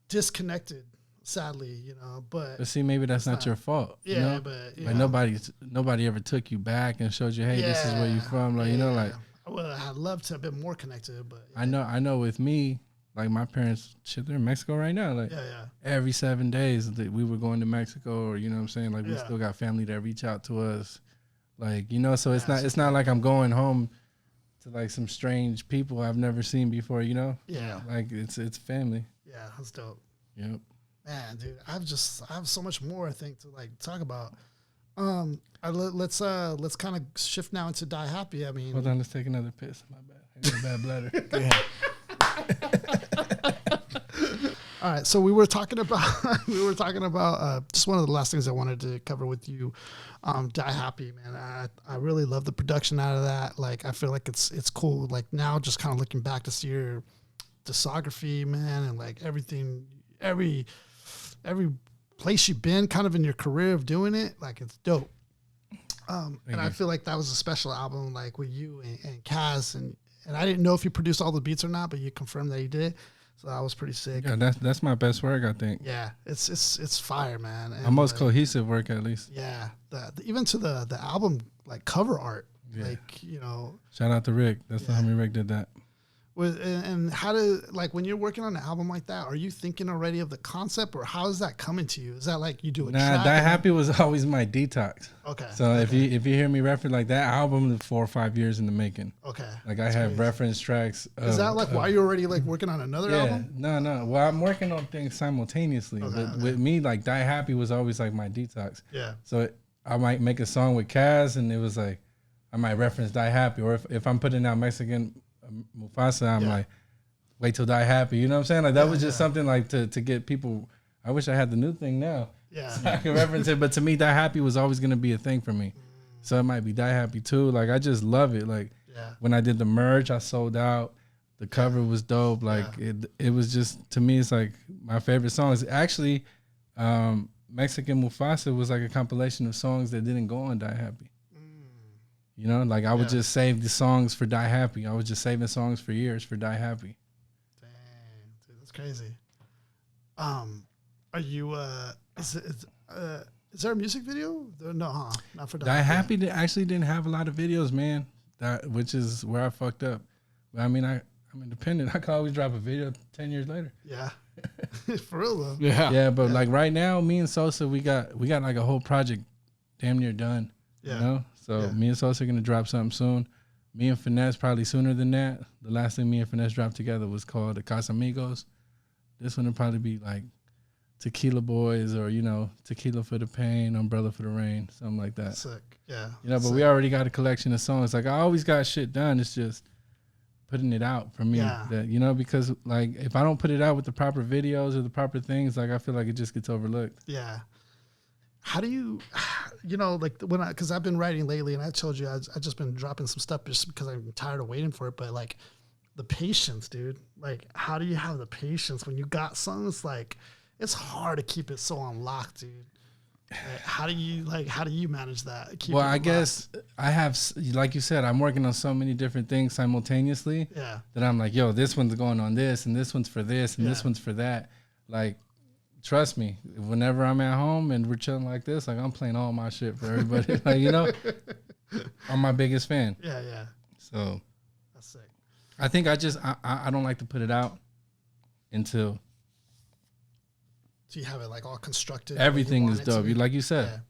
disconnected, sadly, But But see, maybe that's not your fault. yeah, you know? but Like nobody ever took you back and showed you, hey, this is where you from. Like like well, I'd love to have been more connected, but I know with me, like my parents, shit, they're in Mexico right now. Like yeah. every 7 days that we were going to Mexico, or you know what I'm saying, like we Yeah. still got family that reach out to us, like so it's not like I'm going home to like some strange people I've never seen before, Yeah. like it's family. Yeah, that's dope. Yep. Man, dude, I have so much more I think to like talk about. Let's kind of shift now into Die Happy. I mean, Hold on, let's take another piss. My bad. I got a bad bladder. all right. So we were talking about just one of the last things I wanted to cover with you. Die Happy, man. I really love the production out of that. Like, I feel like it's cool. Like now, just kind of looking back to see your discography, man, and like everything, every place you've been, kind of in your career of doing it. Like it's dope. And I feel like that was a special album, like with you and Kaz, and I didn't know if you produced all the beats or not, but you confirmed that you did. So that was pretty sick. Yeah, that's my best work, I think. Yeah, it's fire, man. And My most like, cohesive work, at least. yeah, even to the album like cover art, Yeah. like Shout out to Rick. That's the homie Rick did that. And how do, like, when you're working on an album like that, are you thinking already of the concept, or how is that coming to you? Is that like you do a track? Die Happy was always my detox. Okay. So if you hear me reference like that album, 4 or 5 years in the making. Okay. Like I have reference tracks. Is that like why you're already like working on another album? No. Well, I'm working on things simultaneously. But with me, like Die Happy was always like my detox. Yeah. So I might make a song with CAS, and it was like I might reference Die Happy, or if I'm putting out Mexican Mufasa, I'm like, wait till Die Happy. You know what I'm saying? Like that was just something like to get people. I wish I had the new thing now. Yeah. So I can reference it. But to me, Die Happy was always gonna be a thing for me. So it might be Die Happy too. Like I just love it. Like when I did the merch, I sold out. The cover was dope. Like it was just, to me, it's like my favorite songs. Actually, Mexican Mufasa was like a compilation of songs that didn't go on Die Happy. You know, like I would just save the songs for Die Happy. I was just saving songs for years for Die Happy. Dang, dude, that's crazy. Are you? Is there a music video? No, huh? Not for Die Happy. Actually didn't have a lot of videos, man. Which is where I fucked up. But I mean, I'm independent. I can always drop a video 10 years later. Yeah, for real though. Yeah. But like right now, me and Sosa, we got like a whole project damn near done. Yeah. You know. So me and Sosa are gonna drop something soon. Me and Finesse probably sooner than that. The last thing me and Finesse dropped together was called the Casamigos. This one will probably be like Tequila Boys, or Tequila for the Pain, Umbrella for the Rain, something like that. Sick. Yeah. But we already got a collection of songs. Like I always got shit done. It's just putting it out for me. Yeah. That because like if I don't put it out with the proper videos or the proper things, like I feel like it just gets overlooked. Yeah. How do you, like because I've been writing lately, and I told you I just been dropping some stuff just because I'm tired of waiting for it. But like the patience, dude. Like, how do you have the patience when you got songs? Like, it's hard to keep it so on lock, dude. Like, how do you manage that? Well, I guess I have, like you said, I'm working on so many different things simultaneously. Yeah. That I'm like, yo, this one's going on this, and this one's for this, and this one's for that. Like, trust me, whenever I'm at home and we're chilling like this, like I'm playing all my shit for everybody. Like, I'm my biggest fan. Yeah. So that's sick. I think I don't like to put it out until. So you have it like all constructed. Everything is dope. Like you said,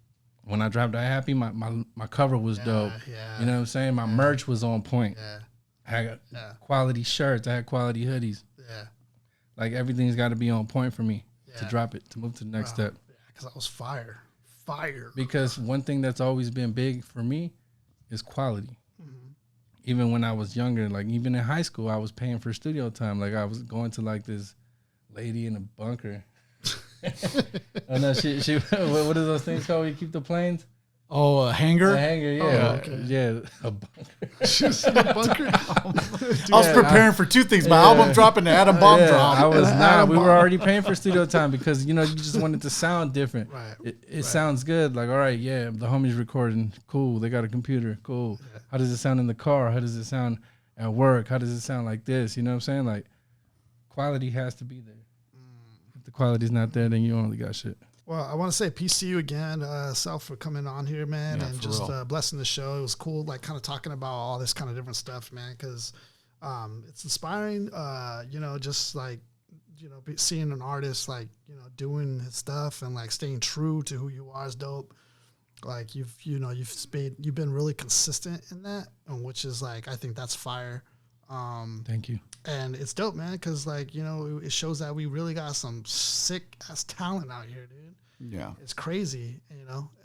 when I dropped Die Happy, my cover was dope. Yeah. You know what I'm saying? My merch was on point. Yeah. I had quality shirts. I had quality hoodies. Yeah. Like everything's got to be on point for me to drop it, to move to the next step. Yeah, because that was fire. Because one thing that's always been big for me is quality. Mm-hmm. Even when I was younger, like even in high school, I was paying for studio time. Like I was going to like this lady in a bunker. Oh no, she what are those things called where you keep the planes? Oh, a hanger? A hanger, yeah. Oh, okay. Yeah, a bunker. Just in a bunker. I was preparing for two things. My album drop and the Adam Bomb drop. I was not. We were already paying for studio time because, you just wanted to sound different. Right. It sounds good. Like, all right, yeah, the homies recording. Cool. They got a computer. Cool. Yeah. How does it sound in the car? How does it sound at work? How does it sound like this? You know what I'm saying? Like, quality has to be there. If the quality's not there, then you only got shit. Well, I want to say peace to you again, Celphi, for coming on here, man, and just blessing the show. It was cool, like kind of talking about all this kind of different stuff, man, because it's inspiring, just like, seeing an artist, like, doing his stuff and like staying true to who you are is dope. Like you've been really consistent in that, and which is like, I think that's fire. Thank you. And it's dope, man, because like, it shows that we really got some sick ass talent out here, dude. Yeah, it's crazy,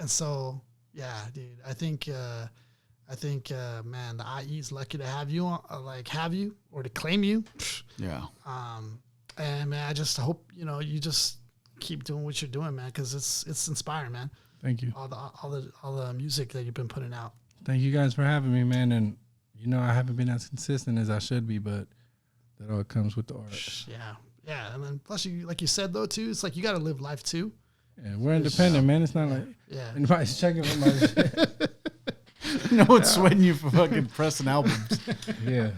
And so, yeah, dude, I think, man, the IE's lucky to have you on, or to claim you. Yeah. And man, I just hope you just keep doing what you're doing, man, because it's inspiring, man. Thank you. All the music that you've been putting out. Thank you guys for having me, man. And I haven't been as consistent as I should be, but that all comes with the art. Yeah, and then plus you, like you said though too, it's like you got to live life too. Yeah, we're independent, man. It's not like anybody's checking for my shit. No one's sweating you for fucking pressing albums. Yeah.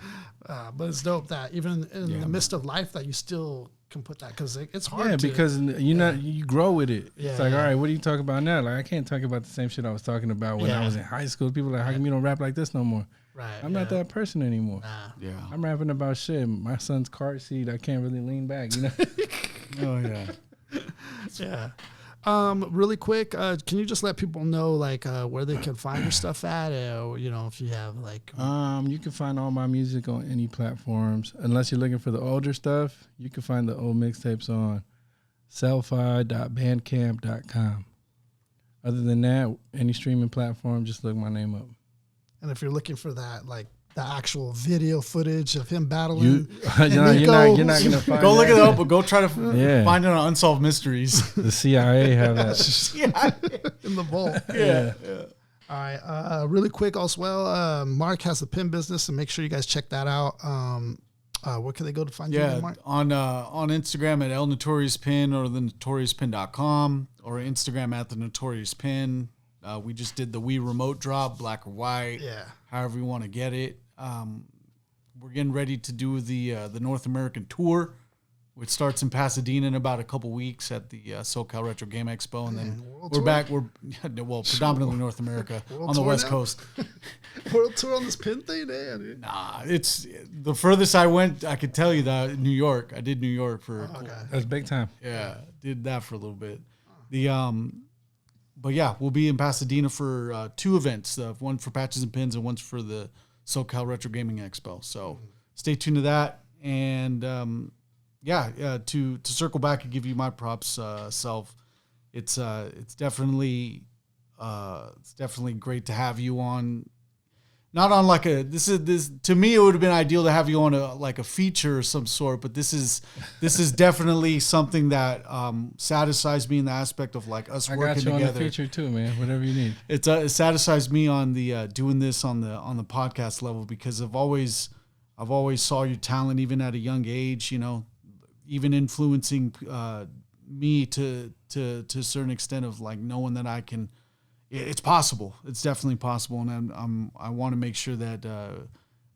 But it's dope that even in the midst of life that you still can put that because it's hard. Yeah, because you grow with it. Yeah, it's like, all right, what do you talk about now? Like, I can't talk about the same shit I was talking about when I was in high school. People are like, how come you don't rap like this no more? Right. I'm not that person anymore. Nah. Yeah. I'm rapping about shit. My son's car seat. I can't really lean back. You know. Oh yeah. Yeah. Really quick, can you just let people know like where they can find your stuff at, or if you have like. You can find all my music on any platforms, unless you're looking for the older stuff. You can find the old mixtapes on celphi.bandcamp.com. Other than that, any streaming platform, just look my name up. And if you're looking for that, like the actual video footage of him battling, you're not gonna find. Go look it up, but go try to find it on Unsolved Mysteries. The CIA have that in the vault. Yeah. All right. Really quick, also, Mark has the pin business, and make sure you guys check that out. Where can they go to find you, Mark? On Instagram at El Notorious Pin or thenotoriouspin.com or Instagram at the Notorious Pin. We just did the Wii remote drop, black or white. Yeah. However you want to get it. We're getting ready to do the North American tour, which starts in Pasadena in about a couple weeks at the SoCal Retro Game Expo, and then we're back. We're predominantly North America on the West Coast. World tour on this pin thing, dude. Nah, it's the furthest I went. I could tell you that New York. I did New York for. That's big time. Yeah, did that for a little bit. But yeah, we'll be in Pasadena for 2 events. One for Patches and Pins and one's for the SoCal Retro Gaming Expo. So stay tuned to that. And to circle back and give you my props, Self. It's definitely great to have you on. Not on like this to me, it would have been ideal to have you on a feature of some sort, but this is definitely something that satisfies me in the aspect of like us working together. I got you on the feature too, man. Whatever you need. It satisfies me on the doing this on the podcast level, because I've always saw your talent even at a young age. Even influencing me to a certain extent of like knowing that I can. It's possible. It's definitely possible, and I want to make sure that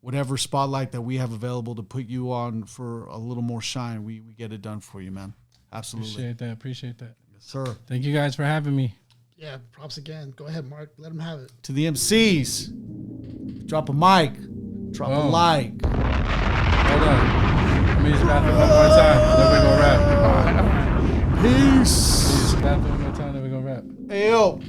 whatever spotlight that we have available to put you on for a little more shine, we get it done for you, man. Absolutely. Appreciate that. Yes, sir. Thank you guys for having me. Yeah, props again. Go ahead, Mark. Let him have it. To the MCs, drop a mic, drop a like. Hold on. Let me use the bathroom one more time, then we're going to rap. Peace. Use the bathroom one more time, then we're going to rap. Hey, yo.